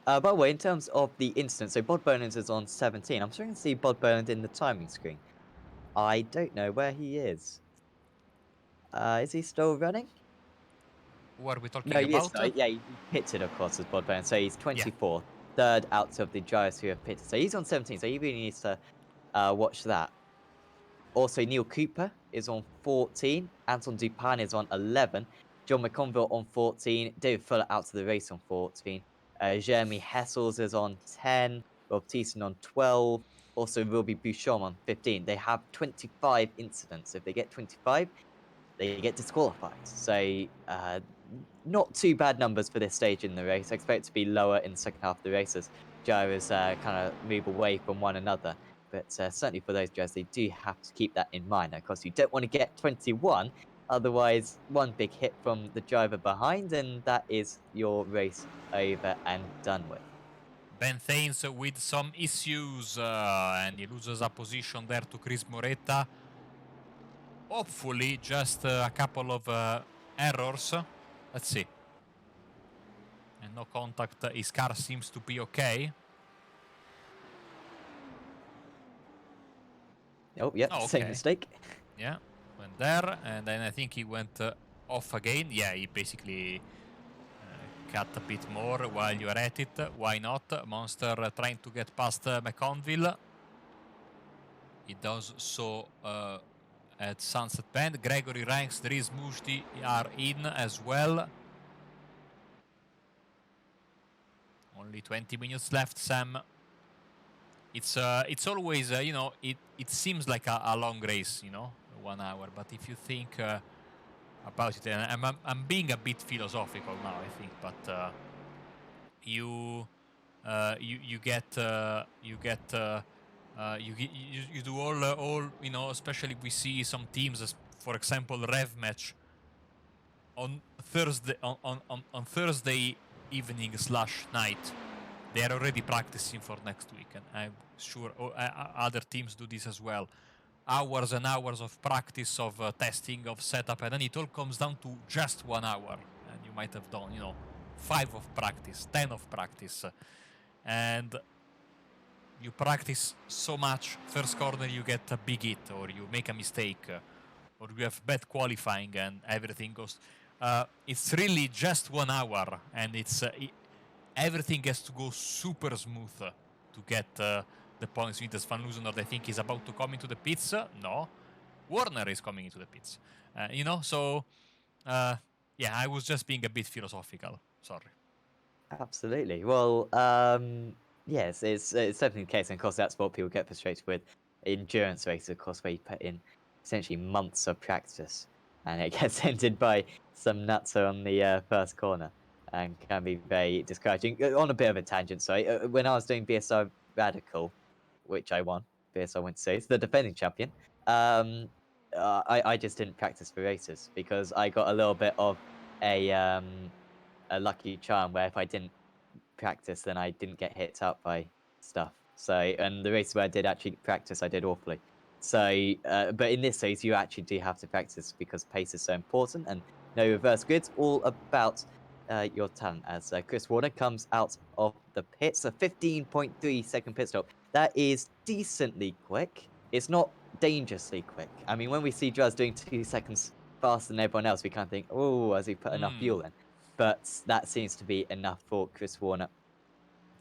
By the way, in terms of the incident, so Bod Boland is on 17. I'm starting to see Bod Boland in the timing screen. I don't know where he is. Is he still running? Who are we talking No, he is. about? Yeah, he pitted, of course, as Bod Boland. So he's 24th, third out of the drivers who have pitted. So he's on 17, so he really needs to watch that. Also, Neil Cooper is on 14. Anton Dupin is on 11. John McConville on 14. David Fuller out to the race on 14. Jeremy Hessels is on 10. Rob Thiessen on 12. Also, Ruby Bouchon on 15. They have 25 incidents. If they get 25, they get disqualified. So, not too bad numbers for this stage in the race. I expect it to be lower in the second half of the race as drivers kind of move away from one another. But certainly for those drivers, they do have to keep that in mind. Of course, you don't want to get 21. Otherwise, one big hit from the driver behind, and that is your race over and done with. Ben Thanes with some issues, and he loses a position there to Chris Moretta. Hopefully, just a couple of errors. Let's see. And no contact. His car seems to be okay. Oh, yeah, same mistake. Yeah, went there, and then I think he went off again. Yeah, he basically cut a bit more while you are at it. Why not? Monster trying to get past McConville. He does so at Sunset Bend. Gregory Ranks, Dries Mujdi are in as well. Only 20 minutes left, Sam. it's always it seems like a long race, 1 hour. But if you think about it, and I'm being a bit philosophical now, I think, but you you get you do all especially we see some teams, for example Rev match on Thursday on Thursday evening / night. They are already practicing for next week, and I'm sure other teams do this as well. Hours and hours of practice, of testing, of setup, and then it all comes down to just 1 hour, and you might have done 5 of practice, 10 of practice, and you practice so much. First corner you get a big hit, or you make a mistake, or you have bad qualifying, and everything goes. It's really just 1 hour, and everything has to go super smooth to get the points. Vitas Van Loosenord, I think, is about to come into the pits. No, Warner is coming into the pits. So yeah, I was just being a bit philosophical. Sorry. Absolutely. Well, yes, it's certainly the case, and of course that's what people get frustrated with endurance races, of course, where you put in essentially months of practice, and it gets ended by some nutser on the first corner, and can be very discouraging. On a bit of a tangent, sorry, when I was doing BSR Radical, which I won, BSR Winter Series, the defending champion, I just didn't practice for races because I got a little bit of a lucky charm where if I didn't practice, then I didn't get hit up by stuff. So, and the races where I did actually practice, I did awfully. So, but in this race, you actually do have to practice because pace is so important, and no reverse grids, all about your talent. As Chris Warner comes out of the pits, a 15.3-second pit stop. That is decently quick. It's not dangerously quick. I mean, when we see Druz doing 2 seconds faster than everyone else, we kind of think, oh, has he put enough fuel in? But that seems to be enough for Chris Warner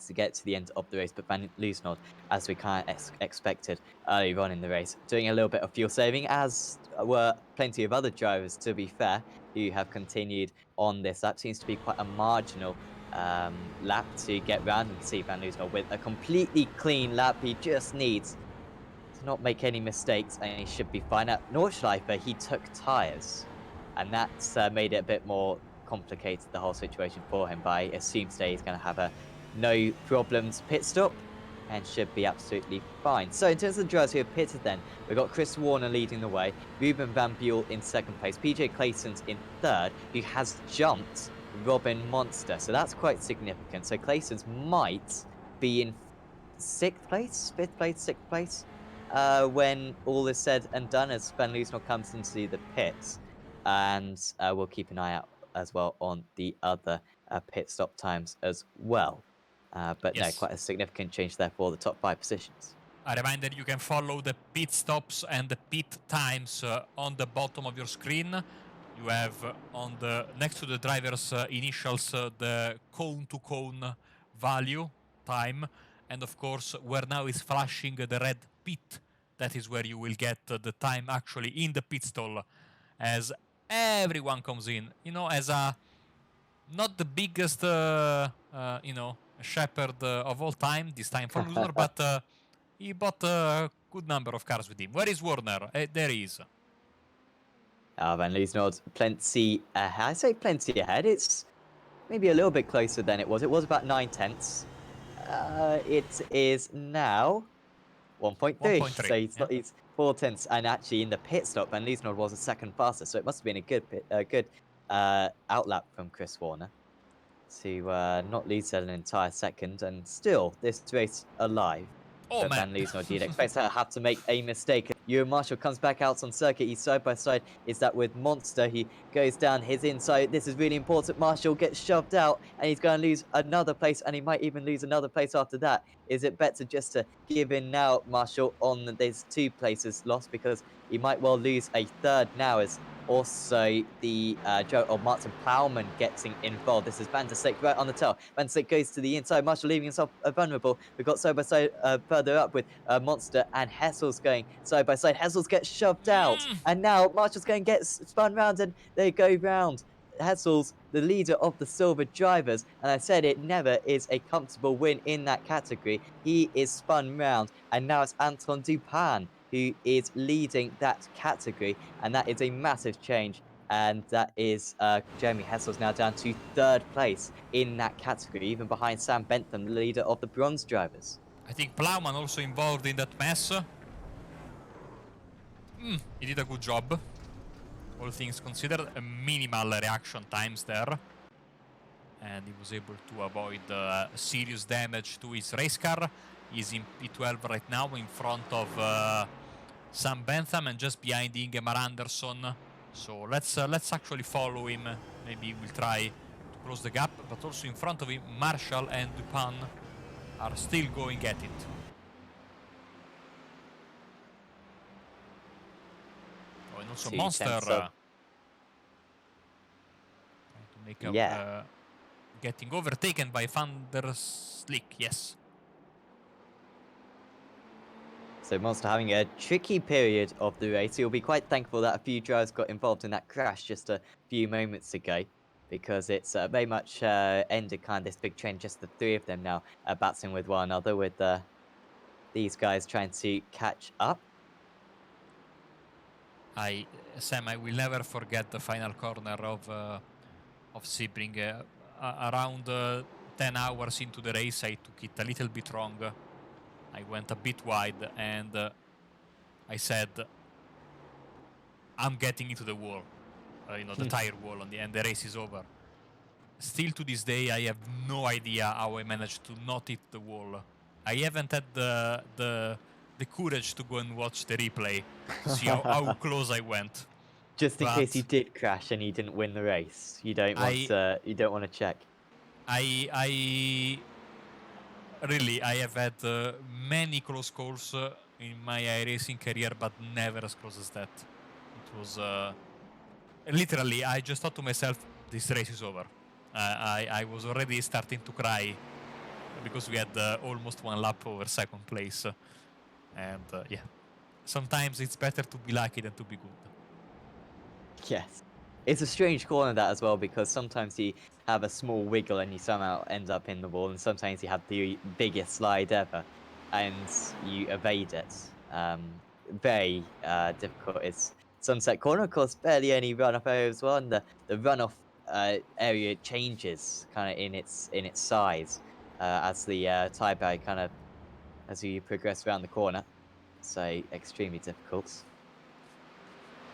to get to the end of the race. But Van Loosenord, as we kind of expected early on in the race, doing a little bit of fuel saving, as were plenty of other drivers, to be fair, who have continued on this lap. Seems to be quite a marginal lap to get round. You can see Van Loosenord with a completely clean lap. He just needs to not make any mistakes, and he should be fine. At Nordschleifer, he took tyres, and that's made it a bit more complicated, the whole situation for him. But I assume today he's going to have a no problems pit stop and should be absolutely fine. So in terms of the drivers who have pitted then, we've got Chris Warner leading the way, Ruben Van Buell in second place, PJ Clayson's in third, who has jumped Robin Monster. So that's quite significant. So Clayson's might be in 6th place, 5th place, 6th place when all is said and done, as Van Loosenord comes into the pits. And we'll keep an eye out as well on the other pit stop times as well. But no, Yes. quite a significant change there for the top 5 positions. A reminder, you can follow the pit stops and the pit times on the bottom of your screen. You have on the next to the driver's initials the cone to cone value time, and of course where now is flashing the red pit, that is where you will get the time actually in the pit stall as everyone comes in, as a not the biggest shepherd of all time this time for loser, but he bought a good number of cars with him. Where is Warner? There he is. Van Loosenord, plenty ahead. I say plenty ahead. It's maybe a little bit closer than it was. It was about 9/10. It is now 1.3. 1.3. So he's 4/10, and actually in the pit stop, Van Loosenord was a second faster. So it must have been a good outlap from Chris Warner to not lose an entire second, and still this race alive. Oh, But man. Van Loosenord, you'd expect to have to make a mistake. Ewan Marshall comes back out on circuit. He's side by side. Is that with Monster? He goes down his inside. This is really important. Marshall gets shoved out, and he's going to lose another place, and he might even lose another place after that. Is it better just to give in now, Marshall, on there's 2 places lost, because he might well lose a third now, as also the Martin Plowman getting involved. This is Van der Slik right on the tail. Van der Slik goes to the inside. Marshall leaving himself vulnerable. We've got side by side further up with Monster and Hessel's going side by side. Hessels gets shoved out, and now Marshall's going to get spun round, and they go round Hessel's the leader of the silver drivers, and I said it never is a comfortable win in that category. He is spun round, and now it's Anton Dupin who is leading that category, and that is a massive change. And that is Jeremy Hessel's now down to 3rd place in that category, even behind Sam Bentham, the leader of the bronze drivers. I think Plowman also involved in that mess. He did a good job. All things considered, a minimal reaction times there. And he was able to avoid serious damage to his race car. He's in P12 right now in front of Sam Bentham and just behind Ingemar Andersson. So let's actually follow him. Maybe we'll try to close the gap. But also in front of him, Marshall and Dupin are still going at it. Oh, and also Monster trying to make up, getting overtaken by Van der Slick, yes. So Monster having a tricky period of the race. He'll be quite thankful that a few drivers got involved in that crash just a few moments ago, because it's very much ended kind of this big trend, just the 3 of them now battling with one another, with these guys trying to catch up. Sam, I will never forget the final corner of Sebring. Around 10 hours into the race, I took it a little bit wrong. I went a bit wide, and I said, I'm getting into the wall, the tire wall, and the race is over. Still to this day, I have no idea how I managed to not hit the wall. I haven't had the courage to go and watch the replay to see how close I went. Just in case you did crash and you didn't win the race, you don't want to check. I have had many close calls in my iRacing career, but never as close as that. It was literally, I just thought to myself, this race is over. I was already starting to cry because we had almost 1 lap over 2nd place. And yeah, sometimes it's better to be lucky than to be good. Yes. It's a strange corner, that as well, because sometimes you have a small wiggle and you somehow end up in the wall, and sometimes you have the biggest slide ever and you evade it. Very difficult. It's Sunset Corner, of course, barely any runoff area as well, and the runoff area changes kind of in its size as the tire barrier as you progress around the corner. So extremely difficult.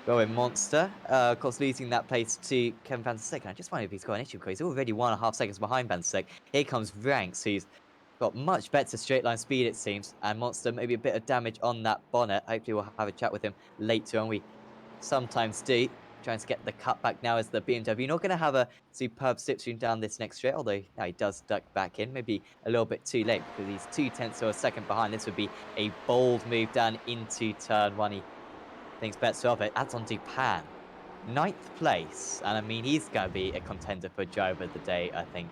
Well, in Monster, of course, losing that place to Kevin Van der Slyck. I just wonder if he's got an issue, because he's already 1.5 seconds behind Van der Slyck. Here comes Ranks, who's got much better straight line speed, it seems. And Monster, maybe a bit of damage on that bonnet. Hopefully we'll have a chat with him later on. We sometimes do. Trying to get the cutback now as the BMW. Not going to have a superb slipstream down this next straight, although now he does duck back in. Maybe a little bit too late, because he's 0.2 of a second behind. This would be a bold move down into turn 1. He thinks better of it. Anton Dupin, 9th place. And I mean, he's going to be a contender for driver of the day, I think,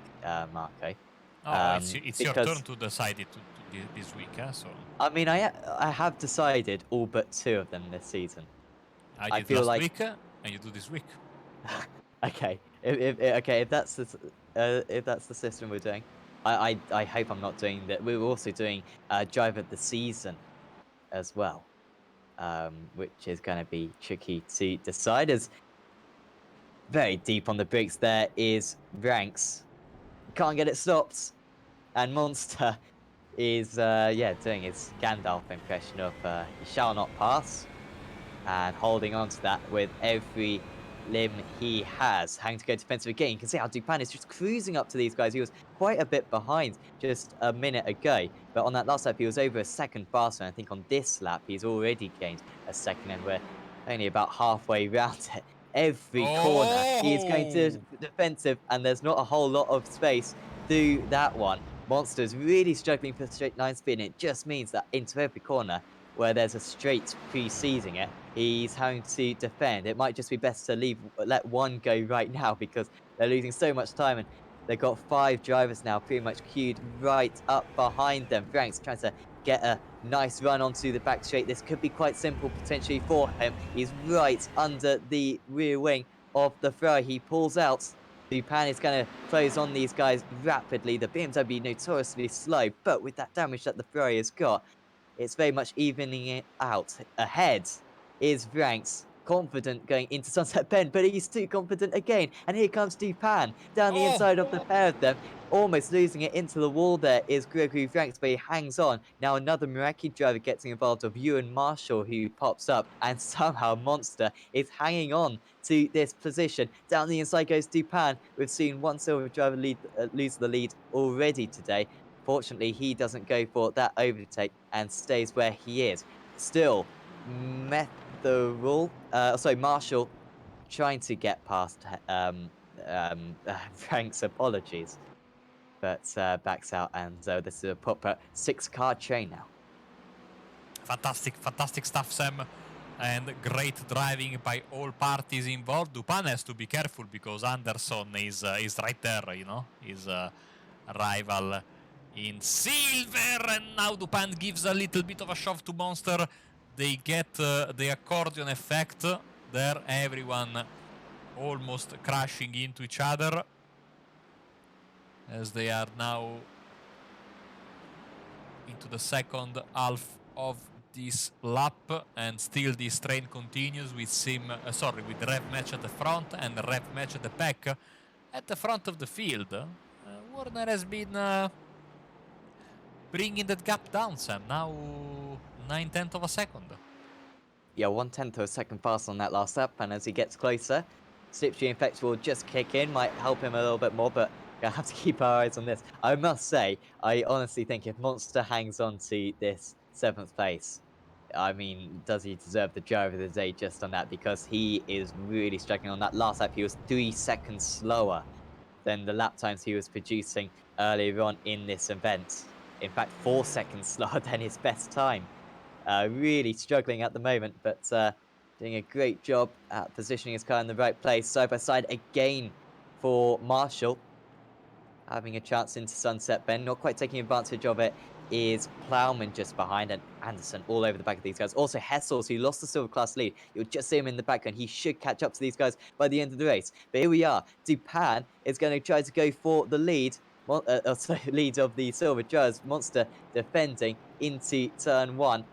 Marco. It's your turn to decide it this week, so... I mean, I have decided all but 2 of them this season. I feel last week, and you do this week. Okay, if that's the system we're doing, I hope I'm not doing that. We're also doing driver of the season as well, which is going to be tricky to decide. As very deep on the brakes there is Ranks, can't get it stopped, and Monster is doing his Gandalf impression of "you shall not pass," and holding on to that with every limb he has. Having to go defensive again. You can see how Dupin is just cruising up to these guys. He was quite a bit behind just a minute ago, but on that last lap he was over a second faster, and I think on this lap he's already gained a second, and we're only about halfway round it. Every corner he is going to defensive, and there's not a whole lot of space through that one. Monster's really struggling for straight line speed, and it just means that into every corner where there's a straight preceding it, he's having to defend. It might just be best to let one go right now, because they're losing so much time, and they've got 5 drivers now pretty much queued right up behind them. Frank's trying to get a nice run onto the back straight. This could be quite simple potentially for him. He's right under the rear wing of the throw. He pulls out. Dupin is going to close on these guys rapidly. The BMW notoriously slow, but with that damage that the throw has got, it's very much evening it out. Ahead is Vranks, confident going into Sunset Bend, but he's too confident again. And here comes Dupin down the inside of the pair of them. Almost losing it into the wall there is Gregory Vranks, but he hangs on. Now another Meraki driver gets involved of Ewan Marshall, who pops up, and somehow Monster is hanging on to this position. Down the inside goes Dupin. We've seen one silver driver lose the lead already today. Fortunately, he doesn't go for that overtake and stays where he is. Still, Marshall trying to get past Frank's apologies, but backs out, and this is a proper 6-car chain now. Fantastic stuff, Sam, and great driving by all parties involved. Dupin has to be careful because Anderson is right there, you know, his rival in silver, and now Dupin gives a little bit of a shove to Monster. They get the accordion effect there, everyone almost crashing into each other as they are now into the second half of this lap, and still this train continues with with Rev Match at the front and Rev Match at the back. At the front of the field, Warner has been bringing that gap down, Sam. Now 9/10 of a second. Yeah, 1/10 of a second faster on that last lap, and as he gets closer, Slipstream Effect will just kick in, might help him a little bit more, but I have to keep our eyes on this. I must say, I honestly think if Monster hangs on to this 7th place, I mean, does he deserve the driver of the day just on that? Because he is really struggling on that last lap. He was 3 seconds slower than the lap times he was producing earlier on in this event. In fact, 4 seconds slower than his best time. Really struggling at the moment, but doing a great job at positioning his car in the right place. Side by side again for Marshall. Having a chance into Sunset Bend, not quite taking advantage of it is Plowman just behind, and Anderson all over the back of these guys. Also Hessels, who lost the silver class lead. You'll just see him in the background. He should catch up to these guys by the end of the race. But here we are. Dupin is going to try to go for the lead. Lead of the silver drivers. Monster defending into turn 1.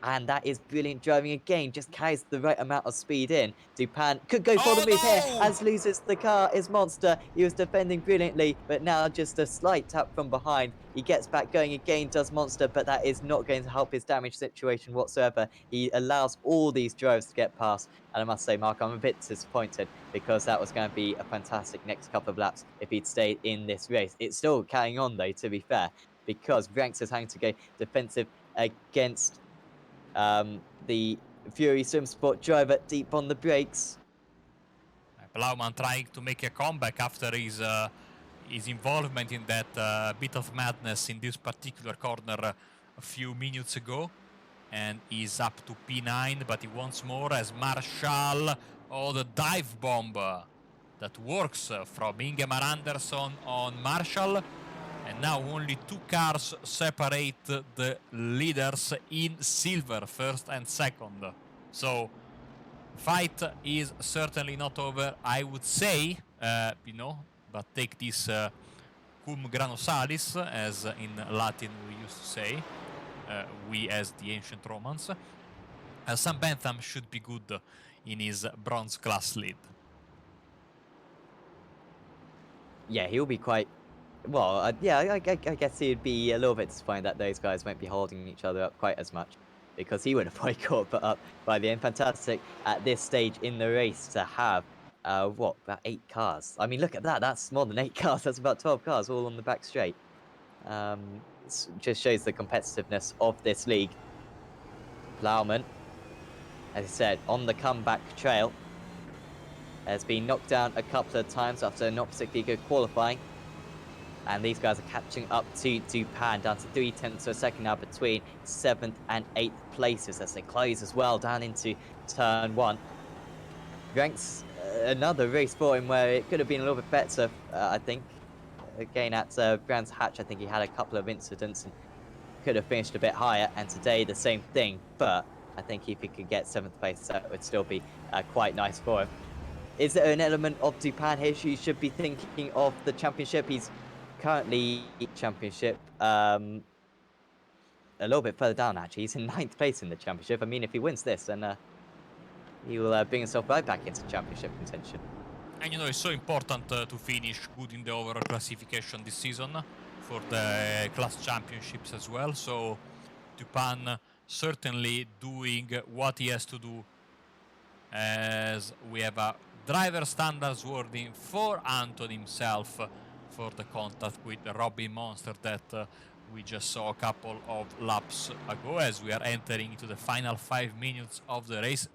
And that is brilliant driving again, just carries the right amount of speed in. Dupin could go for the move here, as loses the car is Monster. He was defending brilliantly, but now just a slight tap from behind. He gets back going again, does Monster, but that is not going to help his damage situation whatsoever. He allows all these drivers to get past, and I must say, Mark, I'm a bit disappointed because that was going to be a fantastic next couple of laps if he'd stayed in this race. It's still carrying on, though, to be fair, because Vranks is having to go defensive against the Fury Simsport driver deep on the brakes. Plowman trying to make a comeback after his involvement in that bit of madness in this particular corner a few minutes ago, and he's up to P9, but he wants more as Marshall, the dive bomb that works from Ingemar Anderson on Marshall. And now only 2 cars separate the leaders in silver, first and second. So fight is certainly not over, I would say, but take this cum grano salis, as in Latin we used to say, we as the ancient Romans. Sam Bentham should be good in his bronze class lead. Yeah, he'll be quite... Well, I guess he'd be a little bit disappointed that those guys won't be holding each other up quite as much, because he would have probably got put up by the end. Fantastic at this stage in the race to have, about 8 cars. I mean, look at that. That's more than 8 cars. That's about 12 cars all on the back straight. It just shows the competitiveness of this league. Plowman, as I said, on the comeback trail, has been knocked down a couple of times after not particularly good qualifying. And these guys are catching up to Dupin, down to 0.3 of a second now between 7th and 8th places as they close as well down into turn 1. Ranks another race for him where it could have been a little bit better, I think. Again, at Brands Hatch, I think he had a couple of incidents and could have finished a bit higher. And today, the same thing. But I think if he could get 7th place, that would still be quite nice for him. is there an element of Dupan here? He should be thinking of the championship. He's currently championship. A little bit further down, actually. He's in 9th place in the championship. I mean, if he wins this, then he will bring himself right back into championship contention. And you know, it's so important to finish good in the overall classification this season for the class championships as well. So Dupan certainly doing what he has to do, as we have a driver standards wording for Anton himself for the contact with Robbie Monster that we just saw a couple of laps ago, as we are entering into the final 5 minutes of the race.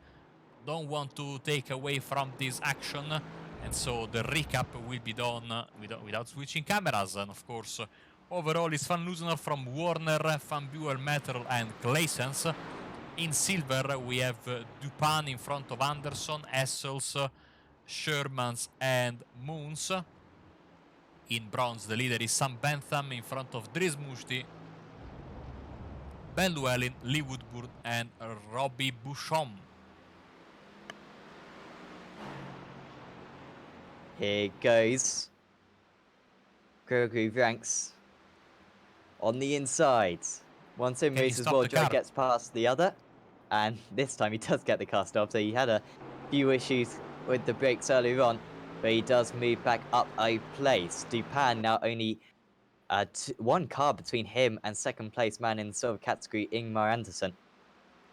Don't want to take away from this action, and so the recap will be done without switching cameras. And of course, overall it's Van Loosener from Warner, Van Buell, Metal and Claessens. In silver we have Dupan in front of Anderson, Essels, Shermans and Moons. In bronze the leader is Sam Bentham in front of Dries Musti, Ben Llewellyn, Lee Woodburn and Robbie Bouchon. Here goes Gregory Ranks on the inside. One Simracersworld driver gets past the other, and this time he does get the car stopped. So he had a few issues with the brakes earlier on, but he does move back up a place. Dupan now only one car between him and second place man in the silver category, Ingmar Anderson.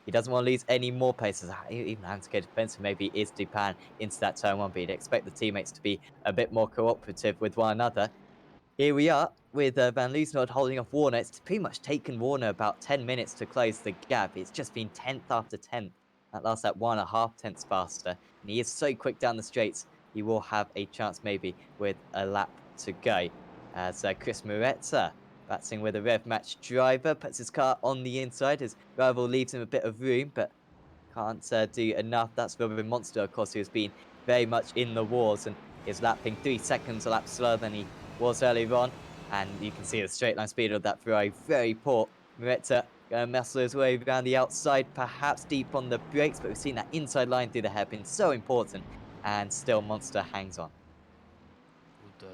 He doesn't want to lose any more places. Even having to go defensive maybe is Dupan into that turn one, but you'd expect the teammates to be a bit more cooperative with one another. Here we are with Van Loosener holding off Warner. It's pretty much taken Warner about 10 minutes to close the gap. It's just been 10th after 10th. That last lap 1.5 tenths faster. And he is so quick down the straights, he will have a chance maybe with a lap to go. As Chris Moretta battling with a rev match driver, puts his car on the inside. His rival leaves him a bit of room, but can't do enough. That's Robin Monster, of course, who's been very much in the wars and is lapping 3 seconds a lap slower than he was earlier on. And you can see the straight line speed of that Ferrari, very poor. Moretta going to muscle his way around the outside, perhaps deep on the brakes, but we've seen that inside line through the hairpin, so important. And still Monster hangs on.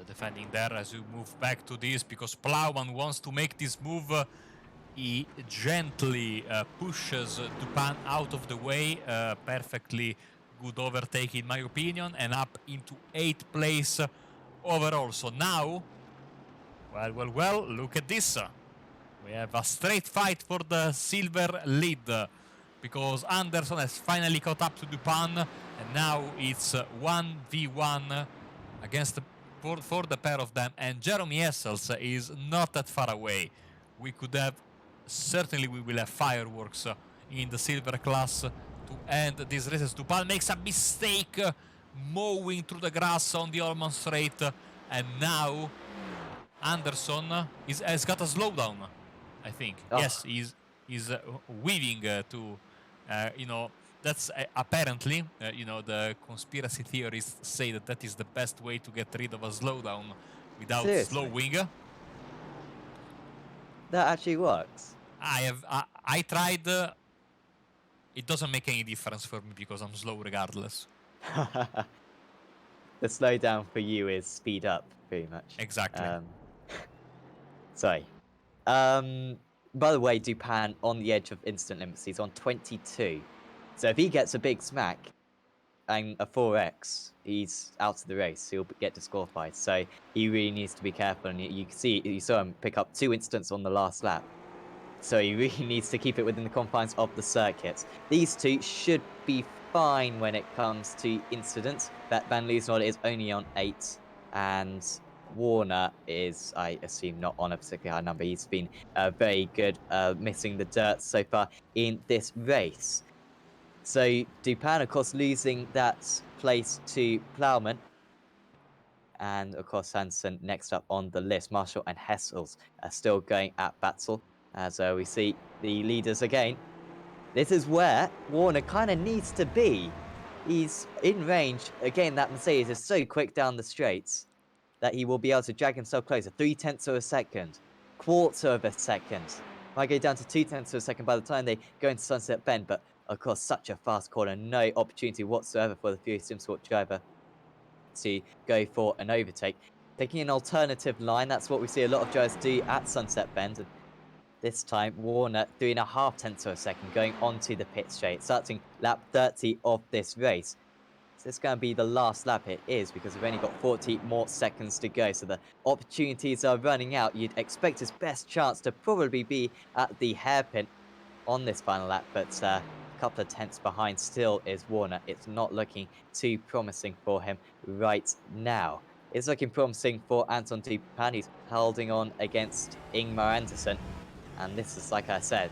Defending there as we move back to this, because Plowman wants to make this move. He gently pushes Dupan out of the way. Perfectly good overtake in my opinion, and up into 8th place overall. So now, well, look at this. We have a straight fight for the silver lead, because Anderson has finally caught up to Dupan, and now it's 1v1 against for the pair of them, and Jeremy Essels is not that far away. We could have, certainly we will have fireworks in the silver class to end this race. Dupan makes a mistake mowing through the grass on the Allman straight, and now Anderson has got a slowdown, I think. Oh. Yes, he's weaving to, you know, that's apparently, you know, the conspiracy theorists say that is the best way to get rid of a slowdown without slowing. That actually works. I tried. It doesn't make any difference for me because I'm slow regardless. The slowdown for you is speed up, pretty much. Exactly. Sorry. By the way, Dupan on the edge of instant limits. He's on 22. So if he gets a big smack and a 4x, he's out of the race. He'll get disqualified. So he really needs to be careful. And you can see, you saw him pick up 2 instants on the last lap. So he really needs to keep it within the confines of the circuit. These two should be fine when it comes to incidents. That Van Loosener is only on 8, and Warner is, I assume, not on a particularly high number. He's been very good missing the dirt so far in this race. So Dupan, of course, losing that place to Plowman. And, of course, Hansen next up on the list. Marshall and Hessels are still going at battle. As we see the leaders again. This is where Warner kind of needs to be. He's in range. Again, that Mercedes is so quick down the straights that he will be able to drag himself closer. 0.3 of a second. 1/4 of a second. Might go down to 0.2 of a second by the time they go into Sunset Bend. But, of course, such a fast corner. No opportunity whatsoever for the Fury Sim Sport driver to go for an overtake. Taking an alternative line, that's what we see a lot of drivers do at Sunset Bend. And this time, Warner 3.5 tenths of a second going onto the pit straight, starting lap 30 of this race. Is this going to be the last lap? It is, because we've only got 40 more seconds to go, so the opportunities are running out. You'd expect his best chance to probably be at the hairpin on this final lap, but a couple of tenths behind still is Warner. It's not looking too promising for him right now. It's looking promising for Anton Dupan. He's holding on against Ingmar Andersen. And this is, like I said,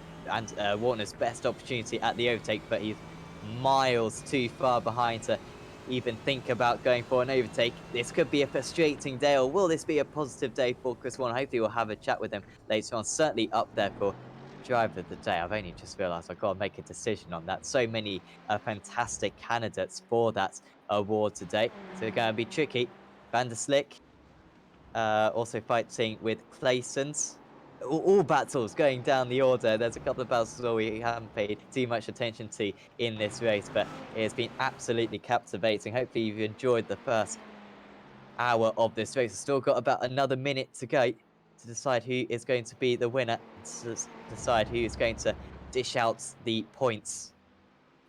Warner's best opportunity at the overtake, but he's miles too far behind to even think about going for an overtake. This could be a frustrating day, or will this be a positive day for Chris Warner? Hopefully we'll have a chat with him later on. Certainly up there for driver of the day. I've only just realised I've got to make a decision on that. So many fantastic candidates for that award today. So it's going to be tricky. Van der Slick also fighting with Claysons. All battles going down the order. There's a couple of battles we haven't paid too much attention to in this race, but it has been absolutely captivating. Hopefully you've enjoyed the first hour of this race. We've still got about another minute to go to decide who is going to be the winner, to decide who is going to dish out the points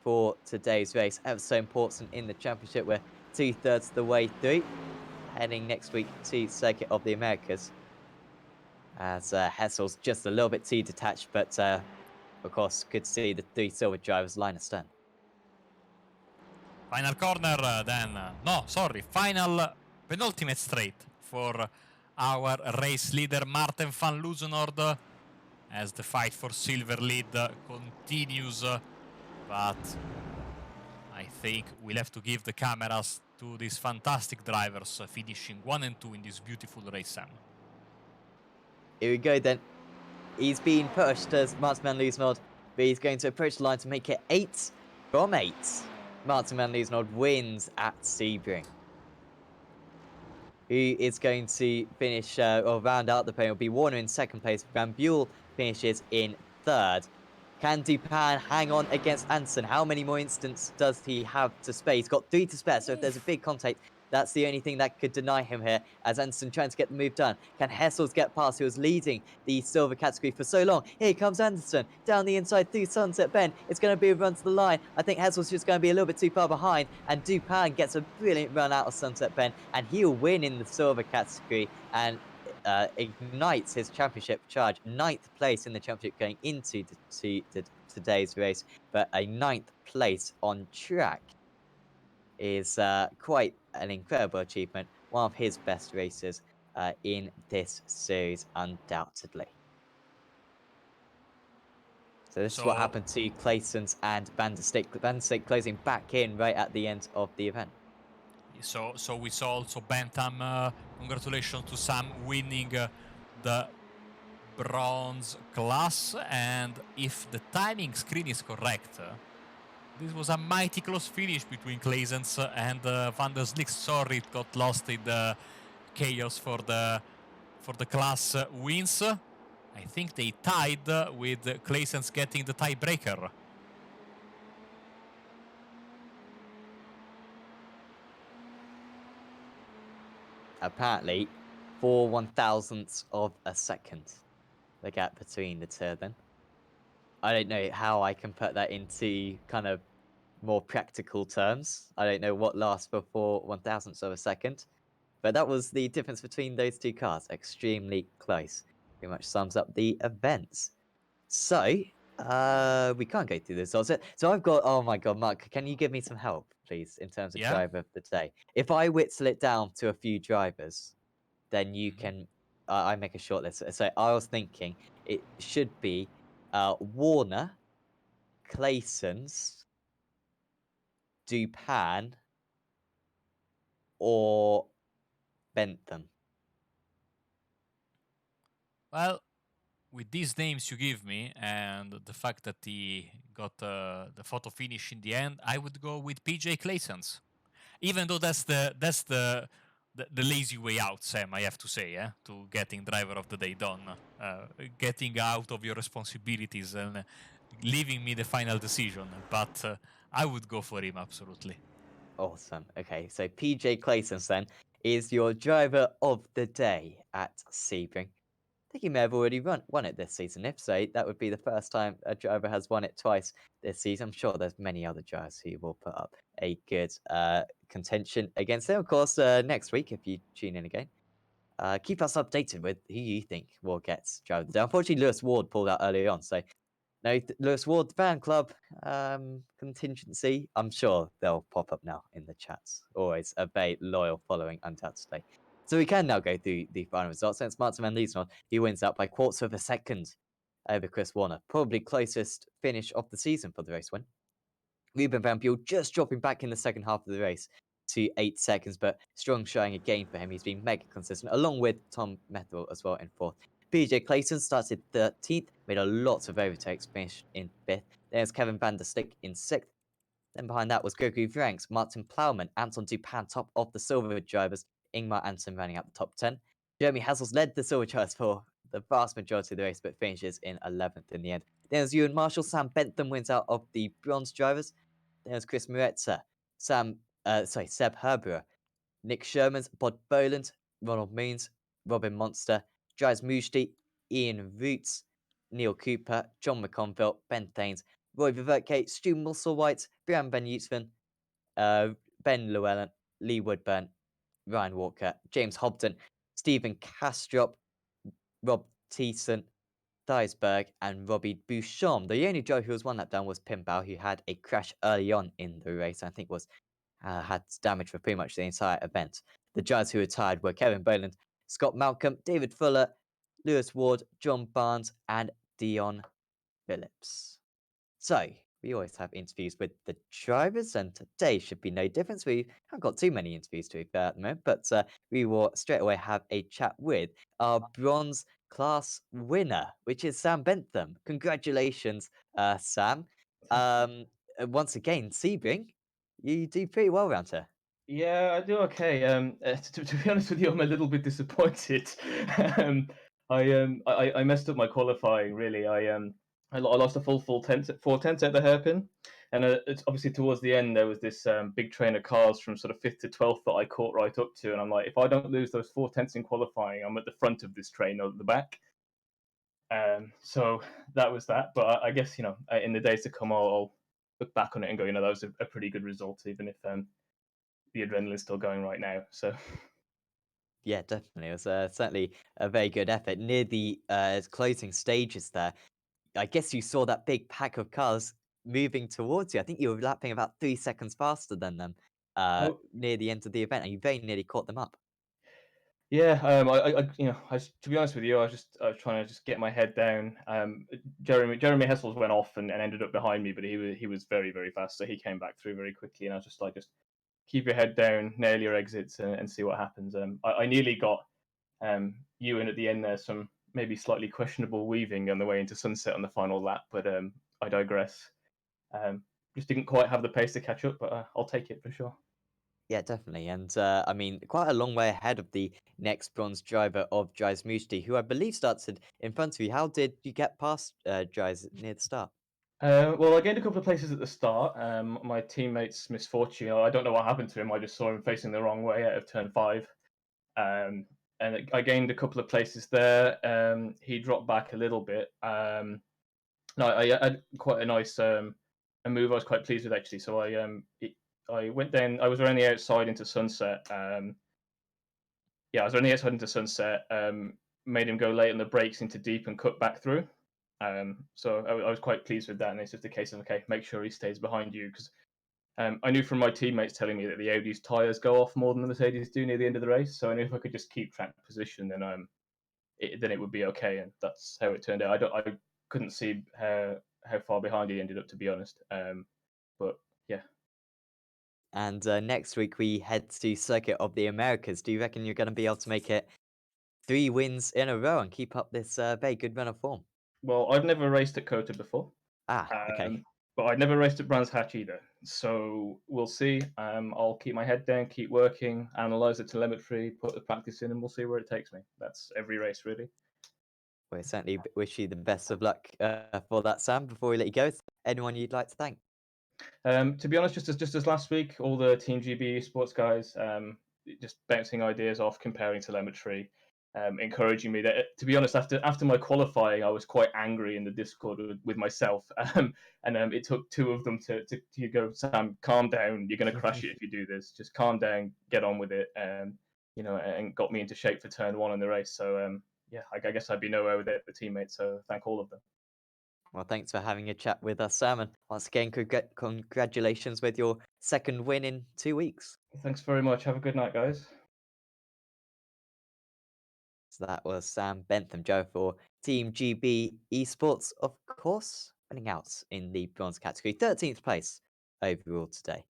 for today's race. Ever so important in the championship. We're 2/3 the way through, heading next week to Circuit of the Americas, as Hessel's just a little bit too detached, but of course, good to see the 3 silver drivers line astern. Final corner then. No, sorry. Final penultimate straight for our race leader Marten van Loozenhoorde, as the fight for silver lead continues. But I think we'll have to give the cameras to these fantastic drivers finishing 1 and 2 in this beautiful race, Sam. Here we go then. He's being pushed as Martin van Loozenhoorde, but he's going to approach the line to make it 8 from 8. Martin van Loozenhoorde wins at Sebring. Who is going to finish or round out the podium will be Warner in second place. Van Buell finishes in third. Can Dupan hang on against Andersen? How many more instants does he have to spare? He's got 3 to spare, so if there's a big contact, that's the only thing that could deny him here, as Andersen trying to get the move done. Can Hessels get past, who was leading the silver category for so long? Here comes Andersen, down the inside through Sunset Bend. It's going to be a run to the line. I think Hessel's just going to be a little bit too far behind, and Dupan gets a brilliant run out of Sunset Bend, and he'll win in the silver category, and ignites his championship charge. 9th place in the championship going into today's race, but a 9th place on track is quite an incredible achievement. One of his best races in this series, undoubtedly. So this is what happened to Claysons and Van der Slick. Van der Slick closing back in right at the end of the event. So we saw also Bentham. Congratulations to Sam winning the bronze class, and if the timing screen is correct, this was a mighty close finish between Claysons and Van der Slick. Sorry, it got lost in the chaos for the class wins. I think they tied with Claysons getting the tiebreaker. Apparently, 4 1,000ths of a second, the gap between the two of them. I don't know how I can put that into kind of more practical terms. I don't know what lasts for 4 1,000ths of a second, but that was the difference between those two cars. Extremely close. Pretty much sums up the events. So, we can't go through this. So I've got, oh my god, Mark, can you give me some help, please, in terms of driver of the day? If I whittle it down to a few drivers, then you can, I make a short list. So I was thinking it should be Warner, Claysons, Dupan, or Bentham. Well, with these names you give me and the fact that he got the photo finish in the end, I would go with PJ Claysons. Even though that's the lazy way out, Sam, I have to say, to getting driver of the day done, getting out of your responsibilities and leaving me the final decision. But I would go for him, absolutely. Awesome. Okay, so PJ Clayton then is your driver of the day at Sebring. I think he may have already won it this season. If so, that would be the first time a driver has won it twice this season. I'm sure there's many other drivers who will put up a good contention against him. Of course, next week, if you tune in again, keep us updated with who you think will get driver of the day. Unfortunately, Lewis Ward pulled out early on, so no, Lewis Ward fan club contingency. I'm sure they'll pop up now in the chats. Always a very loyal following undoubtedly. So we can now go through the final results. And it's Martin Van Liesnold. He wins out by quarters of a second over Chris Warner. Probably closest finish of the season for the race win. Ruben Van Buell just dropping back in the second half of the race to 8 seconds, but strong showing again for him. He's been mega consistent, along with Tom Methel as well in fourth. PJ Clayton started 13th, made a lot of overtakes, finished in 5th. There's Kevin van der Stick in 6th. Then behind that was Gregory Vranks, Martin Plowman, Anton Dupin, top of the silver drivers, Ingmar Anton running out the top 10. Jeremy Hassels led the silver drivers for the vast majority of the race, but finishes in 11th in the end. Then there's Ewan Marshall, Sam Bentham wins out of the bronze drivers. There's Chris Muretza, Seb Herberer, Nick Shermans, Bod Boland, Ronald Moons, Robin Monster, Dries Moosty, Ian Roots, Neil Cooper, John McConville, Ben Thanes, Roy Viverke, Stu Musselwhite, Brian Ben Utzman, Ben Llewellyn, Lee Woodburn, Ryan Walker, James Hobden, Stephen Castrop, Rob Thiessen, Theisberg, and Robbie Bouchon. The only driver who was one lap down was Pim Bao, who had a crash early on in the race. I think was had damage for pretty much the entire event. The drivers who retired were Kevin Boland, Scott Malcolm, David Fuller, Lewis Ward, John Barnes, and Dion Phillips. So, we always have interviews with the drivers, and today should be no difference. We haven't got too many interviews to be at the moment, but we will straight away have a chat with our bronze class winner, which is Sam Bentham. Congratulations, Sam. Once again, Sebring, you do pretty well around here. Yeah, I do okay. To be honest with you, I'm a little bit disappointed. um, I messed up my qualifying. Really, I lost a full 4 tenths at the hairpin, and it's obviously towards the end there was this big train of cars from sort of 5th to 12th that I caught right up to, and I'm like, if I don't lose those 4 tenths in qualifying, I'm at the front of this train, not at the back. So that was that. But I guess in the days to come, I'll look back on it and go, that was a pretty good result, even if the adrenaline's still going right now. So Yeah, definitely. It was certainly a very good effort. Near the closing stages there, I guess you saw that big pack of cars moving towards you. I think you were lapping about 3 seconds faster than them oh, near the end of the event, and you very nearly caught them up. yeah, to be honest with you, I was trying to just get my head down. Jeremy Hessels went off and ended up behind me, but he was very very fast, so he came back through very quickly, and I was just like, just keep your head down, nail your exits, and see what happens. I nearly got you in at the end there, some maybe slightly questionable weaving on the way into sunset on the final lap, but I digress. Just didn't quite have the pace to catch up, but I'll take it for sure. Yeah, definitely. And I mean, quite a long way ahead of the next bronze driver of Dries Musti, who I believe started in front of you. How did you get past Dries near the start? Well, I gained a couple of places at the start. My teammate's misfortune, I don't know what happened to him. I just saw him facing the wrong way out of turn 5. And I gained a couple of places there. He dropped back a little bit. No, I had quite a nice a move. I was quite pleased with actually. So I went down. I was around the outside into sunset. Yeah, I was around the outside into sunset. Made him go late on the brakes into deep and cut back through. So I was quite pleased with that. And it's just a case of, okay, make sure he stays behind you, because I knew from my teammates telling me that the Audi's tyres go off more than the Mercedes do near the end of the race. So I knew if I could just keep track position, then it would be okay. And that's how it turned out. I couldn't see how far behind he ended up, to be honest. But yeah. And next week we head to Circuit of the Americas. Do you reckon you're going to be able to make it 3 wins in a row and keep up this very good run of form? Well, I've never raced at Kota before. Okay. But I'd never raced at Brands Hatch either. So we'll see. I'll keep my head down, keep working, analyze the telemetry, put the practice in, and we'll see where it takes me. That's every race, really. We certainly wish you the best of luck for that, Sam. Before we let you go, is there anyone you'd like to thank? To be honest, just as last week, all the Team GB sports guys just bouncing ideas off, comparing telemetry, encouraging me. That, to be honest, after my qualifying, I was quite angry in the Discord with myself, and it took two of them to go, Sam, calm down. You're going to crash it if you do this. Just calm down, get on with it. And got me into shape for turn one in the race. So yeah, I guess I'd be nowhere without the teammates. So thank all of them. Well, thanks for having a chat with us, Sam. And once again, congratulations with your second win in 2 weeks. Thanks very much. Have a good night, guys. So that was Sam Bentham Joe for Team GB Esports, of course, winning out in the bronze category, 13th place overall today.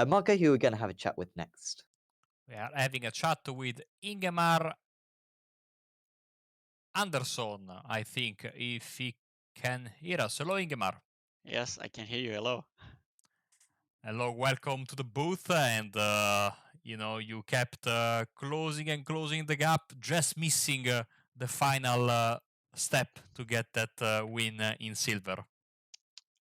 Marco, who we're going to have a chat with next. We are having a chat with Ingemar Andersson, I think, if he can hear us. Hello, Ingemar. Yes, I can hear you. Hello. Hello, welcome to the booth. And, you kept closing and closing the gap, just missing the final step to get that win in silver.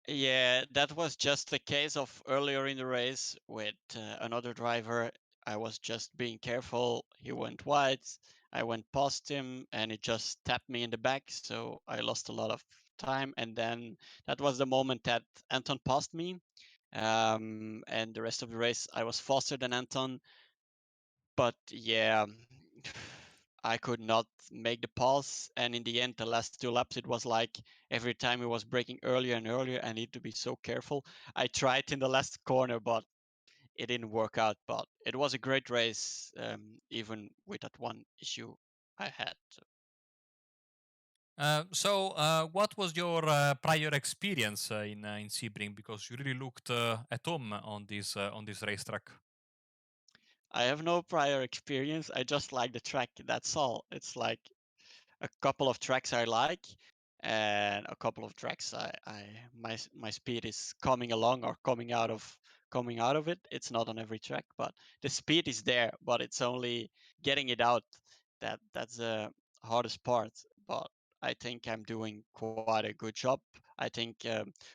Yeah, that was just a case of earlier in the race with another driver. I was just being careful. He went wide. I went past him and it just tapped me in the back. So I lost a lot of time. And then that was the moment that Anton passed me. And the rest of the race, I was faster than Anton. But yeah, I could not make the pass. And in the end, the last two laps, it was like every time it was braking earlier and earlier. I need to be so careful. I tried in the last corner, but it didn't work out. But it was a great race, even with that one issue I had. What was your prior experience in Sebring? Because you really looked at home on this racetrack. I have no prior experience. I just like the track. That's all. It's like a couple of tracks I like, and a couple of tracks my speed is coming along or coming out of it. It's not on every track, but the speed is there. But it's only getting it out that's the hardest part. But I think I'm doing quite a good job. I think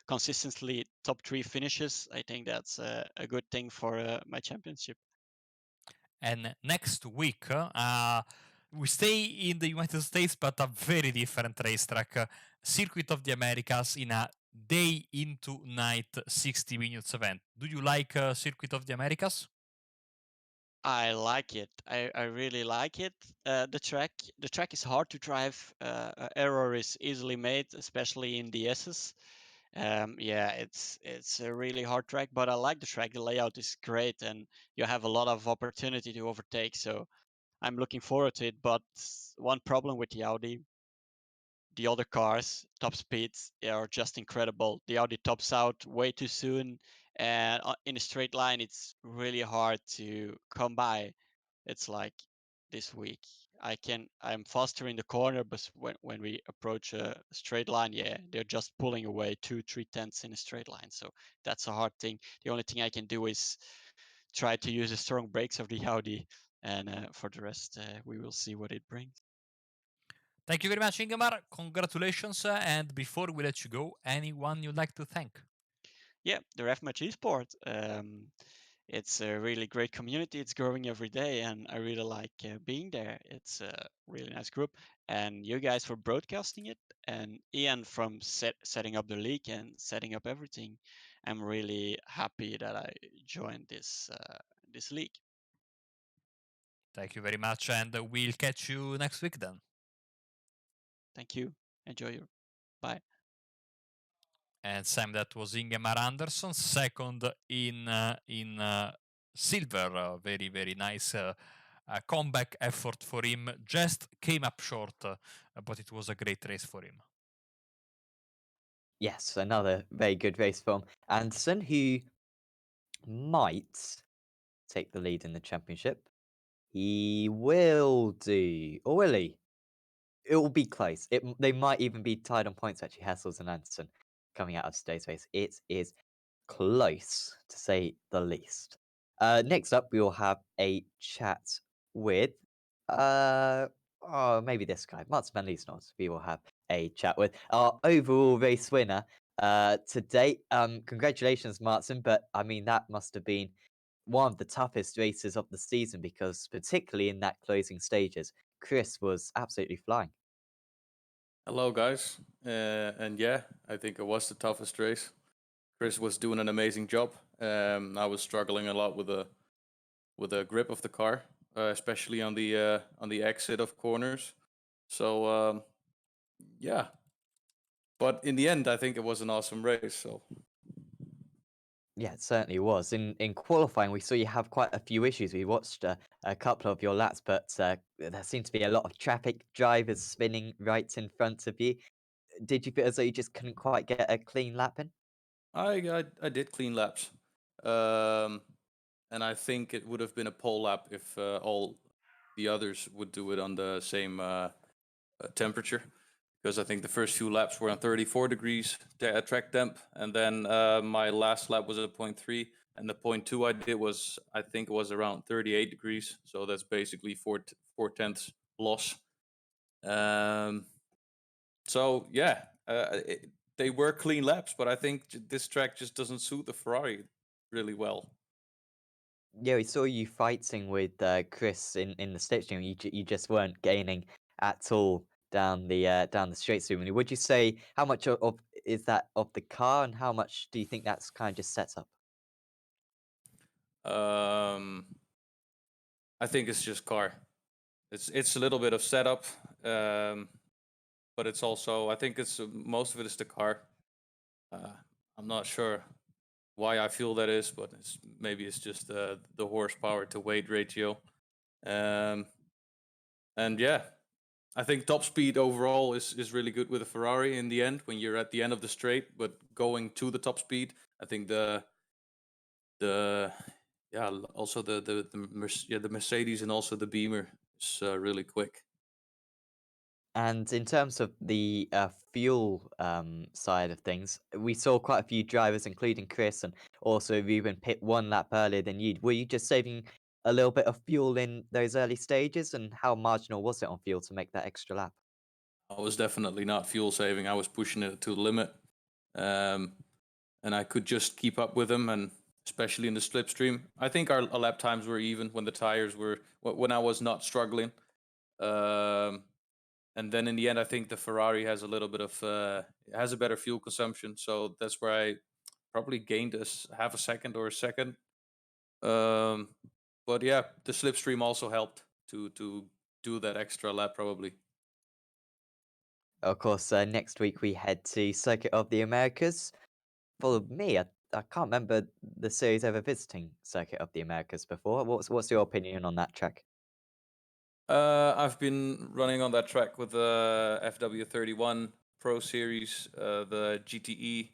consistently top three finishes. I think that's a good thing for my championship. And next week, we stay in the United States, but a very different racetrack, Circuit of the Americas, in a day into night 60 minutes event. Do you like Circuit of the Americas? I like it. I really like it. The track is hard to drive. Error is easily made, especially in the S's. Yeah, it's a really hard track, but I like the track. The layout is great, and you have a lot of opportunity to overtake. So I'm looking forward to it. But one problem with the Audi, the other cars, top speeds are just incredible. The Audi tops out way too soon, and in a straight line, it's really hard to come by. It's like this week. I'm faster in the corner, but when we approach a straight line, yeah, they're just pulling away 2-3 tenths in a straight line. So that's a hard thing. The only thing I can do is try to use the strong brakes of the Audi, and for the rest, we will see what it brings. Thank you very much, Ingemar. Congratulations. And before we let you go, anyone you'd like to thank? Yeah, the RefMatch Esport. It's a really great community. It's growing every day, and I really like being there. It's a really nice group, and you guys for broadcasting it, and Ian from setting up the league and setting up everything. I'm really happy that I joined this league. Thank you very much, and we'll catch you next week then. Thank you. Enjoy your. Bye. And Sam, that was Ingemar Andersson, second in silver. Very very nice comeback effort for him. Just came up short, but it was a great race for him. Yes, another very good race from Anderson, who might take the lead in the championship. He will do, or will he? It will be close. They might even be tied on points, actually, Hessels and Anderson, coming out of today's race. It is close, to say the least. Next up, we will have a chat with, maybe this guy, Mats van Liesnoz. We will have a chat with our overall race winner, To date, congratulations, Martin. But I mean, that must have been one of the toughest races of the season because, particularly in that closing stages, Chris was absolutely flying. Hello, guys. And yeah, I think it was the toughest race. Chris was doing an amazing job. I was struggling a lot with the grip of the car, especially on the exit of corners. So yeah, but in the end, I think it was an awesome race. So Yeah, it certainly was. In qualifying, we saw you have quite a few issues. We watched a couple of your laps, but there seemed to be a lot of traffic, drivers spinning right in front of you. Did you feel as though you just couldn't quite get a clean lap in? I did clean laps, um, and I think it would have been a pole lap if all the others would do it on the same temperature. Because I think the first few laps were on 34 degrees track temp, and then my last lap was at 0.3, and the 0.2 I did was, I think it was around 38 degrees, so that's basically four tenths loss. So yeah, they were clean laps, but I think this track just doesn't suit the Ferrari really well. Yeah, we saw you fighting with Chris in the slipstream. You just weren't gaining at all down the straight stream. Would you say how much of is that of the car, and how much do you think that's kind of just sets up? Um, I think it's just car. It's a little bit of setup, but it's also, I think it's most of it is the car. I'm not sure why I feel that is, but maybe it's just the horsepower to weight ratio. Um, and yeah, I think top speed overall is really good with a Ferrari in the end when you're at the end of the straight, but going to the top speed, I think the yeah, also the Mercedes and also the Beamer is really quick. And in terms of the fuel side of things, we saw quite a few drivers, including Chris and also Ruben, pit one lap earlier than you. Were you just saving a little bit of fuel in those early stages, and how marginal was it on fuel to make that extra lap? I was definitely not fuel saving. I was pushing it to the limit, and I could just keep up with them, and especially in the slipstream. I think our lap times were even when the tires were when I was not struggling. Um, and then in the end, I think the Ferrari has a little bit of has a better fuel consumption, so that's where I probably gained half a second or a second. Um, but yeah, the slipstream also helped to do that extra lap probably. Of course, next week we head to Circuit of the Americas. For me, I can't remember the series ever visiting Circuit of the Americas before. What's your opinion on that track? I've been running on that track with the FW31 Pro Series, the GTE,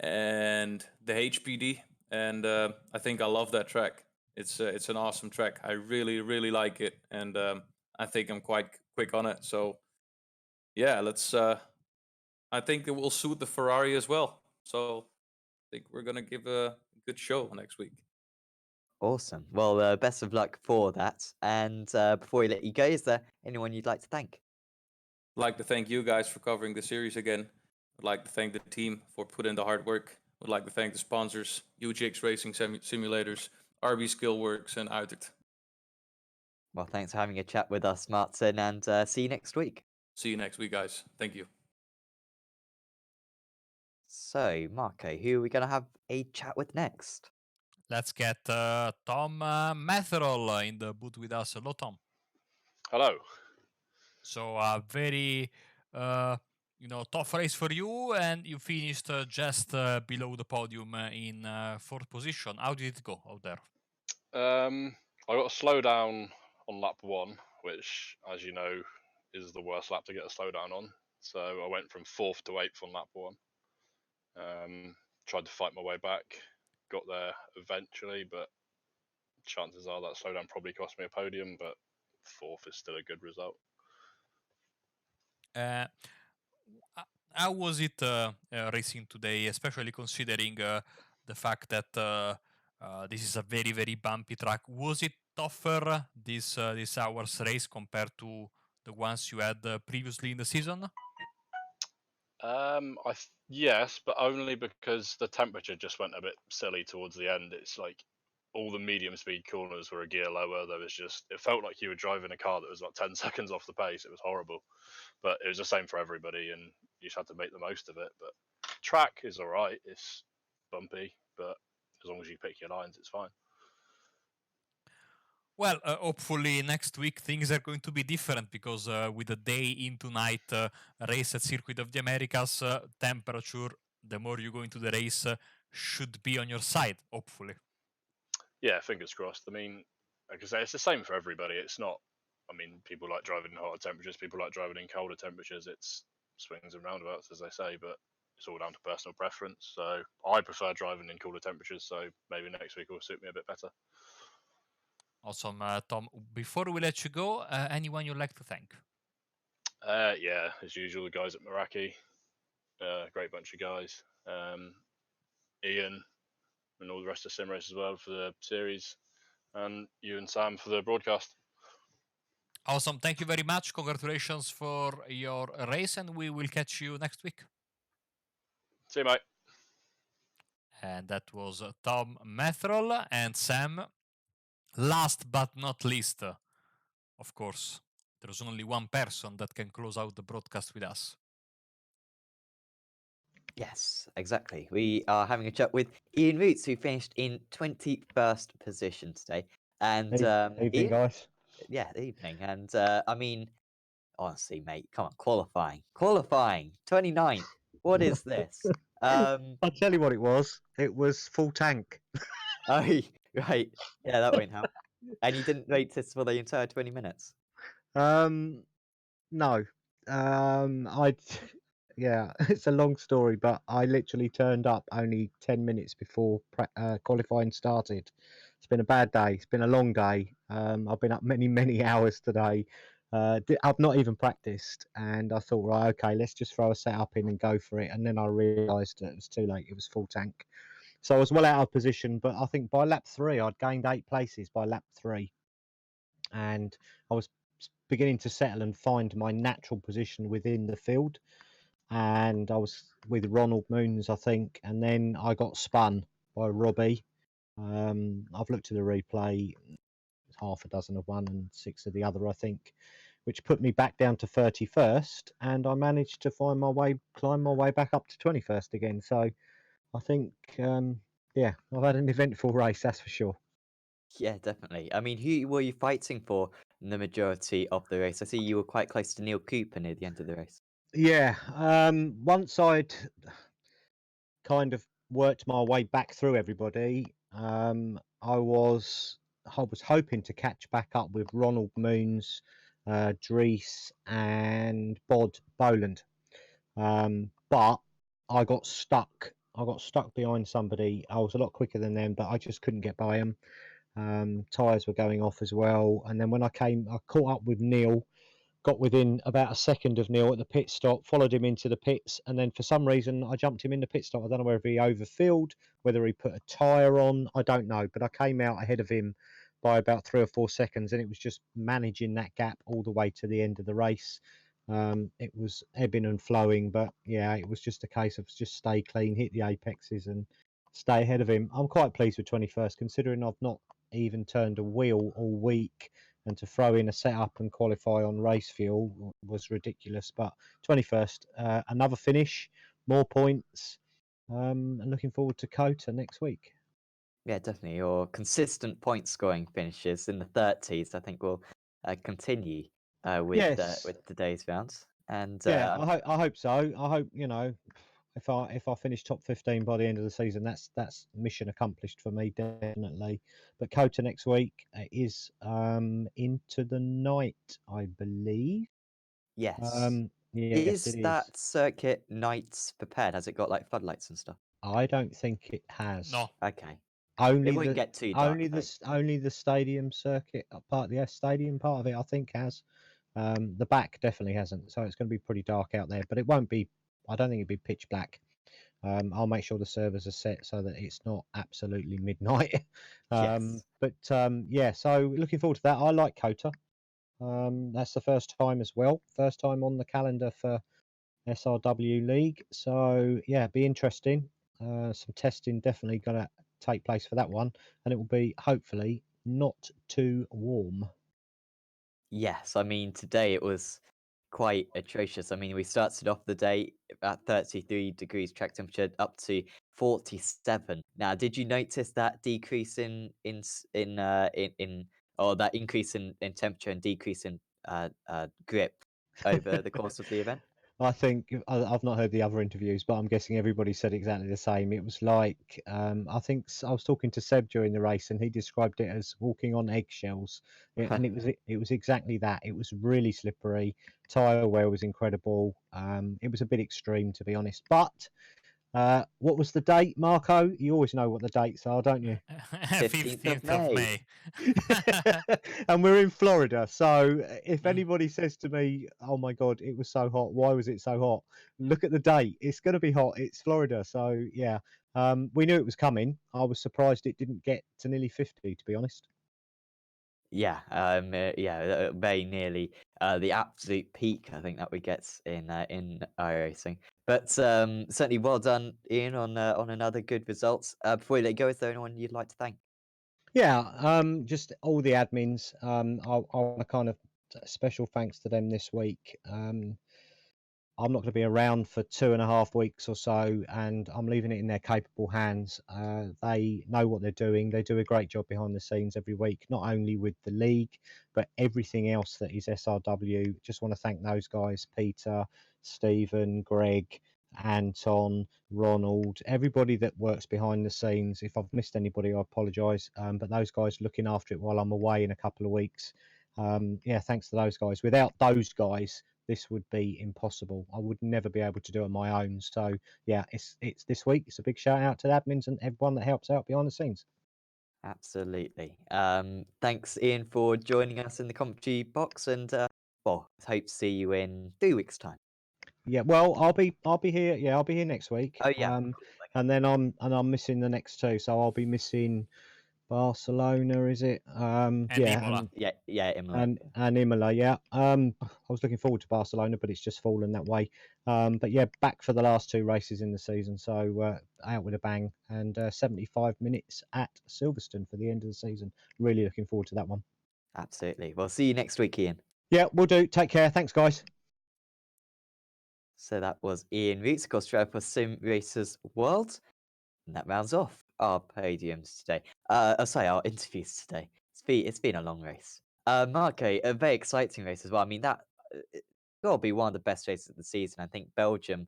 and the HPD, and I think I love that track. It's an awesome track. I really like it, and I think I'm quite quick on it. So yeah, let's. I think it will suit the Ferrari as well. So I think we're gonna give a good show next week. Awesome. Well, best of luck for that. And before we let you go, is there anyone you'd like to thank? I'd like to thank you guys for covering the series again. I'd like to thank the team for putting in the hard work. I'd like to thank the sponsors, UGX Racing Simulators, RB Skillworks, and Uitert. Well, thanks for having a chat with us, Martin, and see you next week. See you next week, guys. Thank you. So, Marco, who are we going to have a chat with next? Let's get Tom Matherall in the booth with us. Hello, Tom. Hello. So very, tough race for you, and you finished just below the podium in fourth position. How did it go out there? I got a slowdown on lap 1, which, as you know, is the worst lap to get a slowdown on. So I went from 4th to 8th on lap 1. Tried to fight my way back. Got there eventually, but chances are that slowdown probably cost me a podium, but 4th is still a good result. How was it racing today, especially considering the fact that this is a very bumpy track? Was it tougher this hour's race compared to the ones you had previously in the season? Yes, but only because the temperature just went a bit silly towards the end. It's like all the medium speed corners were a gear lower. It felt like you were driving a car that was about 10 seconds off the pace. It was horrible, but it was the same for everybody, and you just had to make the most of it. But track is all right. It's bumpy, but as long as you pick your lines, it's fine. Well, hopefully next week things are going to be different because with a day into night race at Circuit of the Americas, temperature, the more you go into the race, should be on your side, hopefully. Yeah, fingers crossed. I mean, like I say, it's the same for everybody. It's not. I mean, people like driving in hotter temperatures. People like driving in colder temperatures. It's swings and roundabouts, as they say, but it's all down to personal preference. So I prefer driving in cooler temperatures. So maybe next week will suit me a bit better. Awesome, Tom. Before we let you go, anyone you'd like to thank? Yeah, as usual, the guys at Meraki, great bunch of guys. Ian and all the rest of Simrace as well for the series, and you and Sam for the broadcast. Awesome. Thank you very much. Congratulations for your race, and we will catch you next week. See you, mate. And that was Tom Methrol and Sam. Last but not least, of course, there's only one person that can close out the broadcast with us. Yes, exactly. We are having a chat with Ian Roots, who finished in 21st position today. And Evening, Ian, guys. yeah, evening. And I mean, honestly, mate, come on, qualifying, 29th. What is this? I'll tell you what it was. It was full tank. Oh, right. Yeah, that won't help. And you didn't rate this for the entire 20 minutes. No. Yeah, it's a long story, but I literally turned up only 10 minutes before qualifying started. It's been a bad day. It's been a long day. I've been up many hours today. I've not even practiced, and I thought, right, okay, let's just throw a setup in and go for it. And then I realised that it was too late. It was full tank. So I was well out of position, but I think by lap 3, I'd gained 8 places by lap 3. And I was beginning to settle and find my natural position within the field. And I was with Ronald Moons, I think, and then I got spun by Robbie. I've looked at the replay, half a dozen of one and 6 of the other, I think, which put me back down to 31st, and I managed to climb my way back up to 21st again. So I think, yeah, I've had an eventful race, that's for sure. Yeah, definitely. I mean, who were you fighting for in the majority of the race? I see you were quite close to Neil Cooper near the end of the race. Yeah, once I'd kind of worked my way back through everybody, I was hoping to catch back up with Ronald Moons, Dries, and Bod Boland, but I got stuck. I got stuck behind somebody. I was a lot quicker than them, but I just couldn't get by them. Tyres were going off as well, and then when I caught up with Neil. Got within about a second of Neil at the pit stop, followed him into the pits, and then for some reason I jumped him in the pit stop. I don't know whether he overfilled, whether he put a tyre on, I don't know, but I came out ahead of him by about 3 or 4 seconds, and it was just managing that gap all the way to the end of the race. It was ebbing and flowing, but yeah, it was just a case of just stay clean, hit the apexes, and stay ahead of him. I'm quite pleased with 21st, considering I've not even turned a wheel all week. And to throw in a setup and qualify on race fuel was ridiculous. But 21st, another finish, more points, and looking forward to Kota next week. Yeah, definitely. Your consistent point scoring finishes in the 30s, I think, will continue with today's rounds. And yeah, I hope so. I hope, if I finish top 15 by the end of the season, that's mission accomplished for me, definitely. But Kota next week is into the night, I believe. yes. Yes, Is it that is. circuit nights prepared? Has it got like floodlights and stuff? I don't think it has. No. Okay. Only It won't get too dark. only the stadium circuit part, the stadium part of it, I think has. The back definitely hasn't, so it's going to be pretty dark out there. But it won't be. I don't think it'll be pitch black. I'll make sure the servers are set so that it's not absolutely midnight. Yes. But yeah, so looking forward to that. I like Kota. That's the first time as well. First time on the calendar for SRW League. So yeah, be interesting. Some testing definitely going to take place for that one, and it will be hopefully not too warm. Yes, I mean today it was quite atrocious. I mean we started off the day at 33 degrees track temperature up to 47. Now, did you notice that decrease in or that increase in temperature and decrease in grip over the course of the event? I think I've not heard the other interviews, but I'm guessing everybody said exactly the same. It was like I think I was talking to Seb during the race, and he described it as walking on eggshells, and it was exactly that. It was really slippery. Tire wear was incredible. It was a bit extreme, to be honest. But what was the date, Marco? You always know what the dates are, don't you? 15th of 15th of May. May. And we're in Florida, so if Mm. anybody says to me, "Oh my God, it was so hot. Why was it so hot?" Look at the date. It's going to be hot. It's Florida, so yeah. We knew it was coming. I was surprised it didn't get to nearly 50, to be honest. Yeah, very nearly the absolute peak I think that we get in iRacing. But certainly well done, Ian, on another good results. Before we let go, is there anyone you'd like to thank? Yeah, just all the admins. I want to kind of special thanks to them this week. I'm not going to be around for 2.5 weeks or so, and I'm leaving it in their capable hands. They know what they're doing. They do a great job behind the scenes every week, not only with the league, but everything else that is SRW. Just want to thank those guys, Peter, Stephen, Greg, Anton, Ronald, everybody that works behind the scenes. If I've missed anybody, I apologise. But those guys looking after it while I'm away in a couple of weeks. Yeah, thanks to those guys. Without those guys, this would be impossible. I would never be able to do it on my own. So yeah, it's this week. It's a big shout out to the admins and everyone that helps out behind the scenes. Absolutely. Thanks, Ian, for joining us in the commentary box, and well, hope to see you in 2 weeks' time. Yeah, well, I'll be here. Yeah, I'll be here next week. Oh yeah, of course, okay. And then I'm missing the next two, so I'll be missing Barcelona. Is it? And Yeah, Imola. Yeah, Imola. and Imola. Yeah. I was looking forward to Barcelona, but it's just fallen that way. But yeah, back for the last two races in the season, so out with a bang, and 75 minutes at Silverstone for the end of the season. Really looking forward to that one. Absolutely. Well, see you next week, Ian. Yeah, we'll do. Take care. Thanks, guys. So that was Ian Roots, of course, driver for Simracersworld. And that rounds off our podiums today. Sorry, our interviews today. It's been a long race. Marco, a very exciting race as well. I mean, that got to be one of the best races of the season. I think Belgium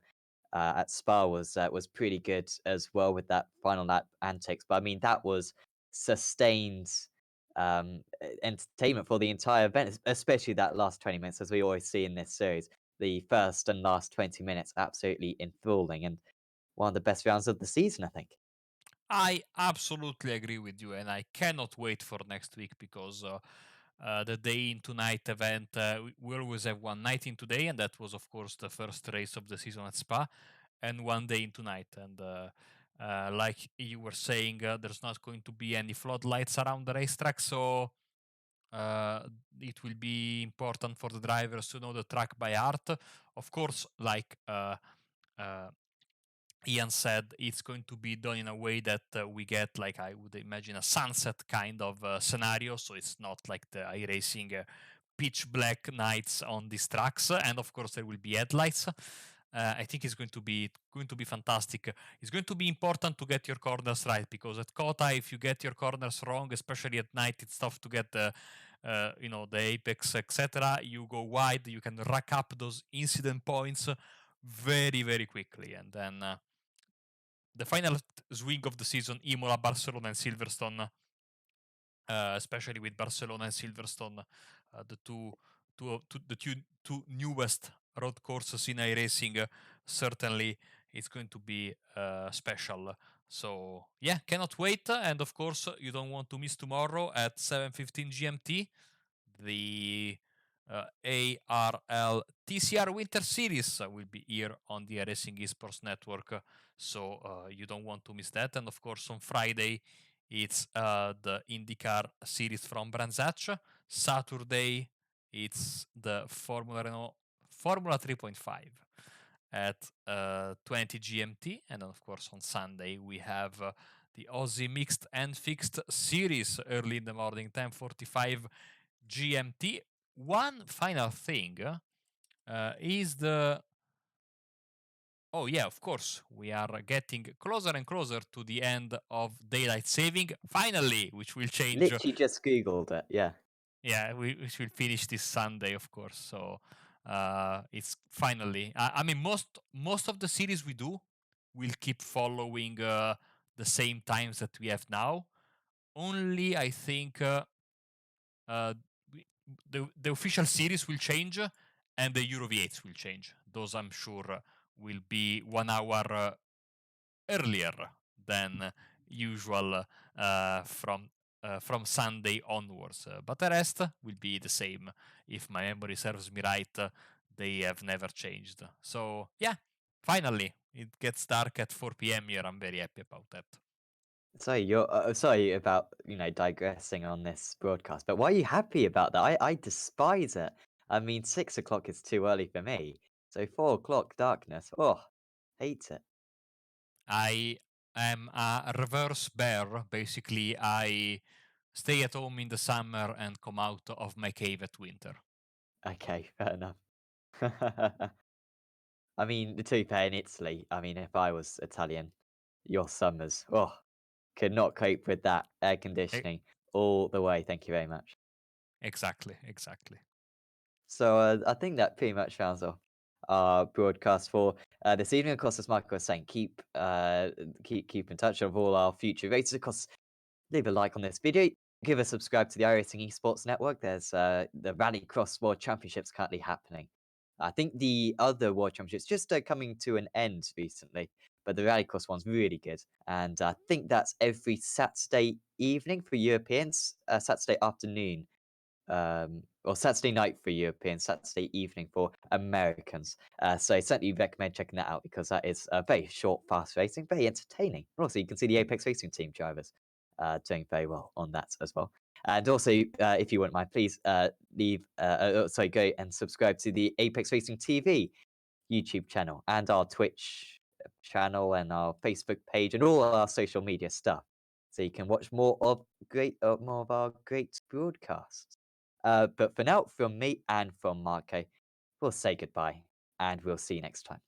at Spa was pretty good as well with that final lap antics. But I mean, that was sustained entertainment for the entire event, especially that last 20 minutes, as we always see in this series. The first and last 20 minutes, absolutely enthralling, and one of the best rounds of the season, I think. I absolutely agree with you, and I cannot wait for next week because the day into night event, we always have one night into day, and that was, of course, the first race of the season at Spa, and one day into night. And like you were saying, there's not going to be any floodlights around the racetrack, so it will be important for the drivers to know the track by heart. Of course, like Ian said, it's going to be done in a way that we get, like I would imagine, a sunset kind of scenario. So it's not like the iRacing pitch black nights on these tracks, and of course there will be headlights. I think it's going to be fantastic. It's going to be important to get your corners right, because at Kota, if you get your corners wrong, especially at night, it's tough to get the apex, etc. You go wide, you can rack up those incident points very, very quickly, and then the final swing of the season, Imola, Barcelona, and Silverstone, especially with Barcelona and Silverstone, the two newest road courses in iRacing, certainly it's going to be special. So yeah, cannot wait. And of course, you don't want to miss tomorrow at 7:15 GMT, the ARL TCR Winter Series will be here on the iRacing Esports Network, so you don't want to miss that. And of course, on Friday, it's the IndyCar Series from Brands Hatch. Saturday, it's the Formula Renault Formula 3.5. at 20 GMT, and then of course on Sunday we have the Aussie Mixed and Fixed Series early in the morning, 10:45 GMT. One final thing is the... Oh yeah, of course, we are getting closer and closer to the end of daylight saving, finally, which will change. Literally just googled it. Yeah. Yeah, which will finish this Sunday, of course. So it's finally. I mean, most of the series we do will keep following the same times that we have now. Only I think the official series will change, and the Euro V8s will change. Those I'm sure will be 1 hour earlier than usual from Sunday onwards. But the rest will be the same. If my memory serves me right, they have never changed. So yeah, finally it gets dark at 4 p.m. here. I'm very happy about that. Sorry, you're sorry about digressing on this broadcast, but why are you happy about that? I despise it. I mean, 6 o'clock is too early for me. So 4 o'clock darkness. Oh, hate it. I am a reverse bear. Basically, I stay at home in the summer and come out of my cave at winter. Okay, fair enough. I mean, to be fair, in Italy, I mean, if I was Italian, your summers, could not cope with that air conditioning all the way. Thank you very much. Exactly. So I think that pretty much rounds off our broadcast for this evening. Of course, as Michael was saying, keep in touch of all our future races. Of course, leave a like on this video. Give a subscribe to the iRacing Esports Network. There's the Rallycross World Championships currently happening. I think the other World Championships just coming to an end recently, but the Rallycross one's really good. And I think that's every Saturday evening for Europeans, Saturday afternoon, or Saturday night for Europeans, Saturday evening for Americans. So I certainly recommend checking that out because that is very short, fast racing, very entertaining. And also, you can see the Apex Racing team drivers doing very well on that as well. And also, if you wouldn't mind, please go and subscribe to the Apex Racing TV YouTube channel and our Twitch channel and our Facebook page and all our social media stuff, so you can watch more of our great broadcasts. But for now, from me and from Marco, we'll say goodbye, and we'll see you next time.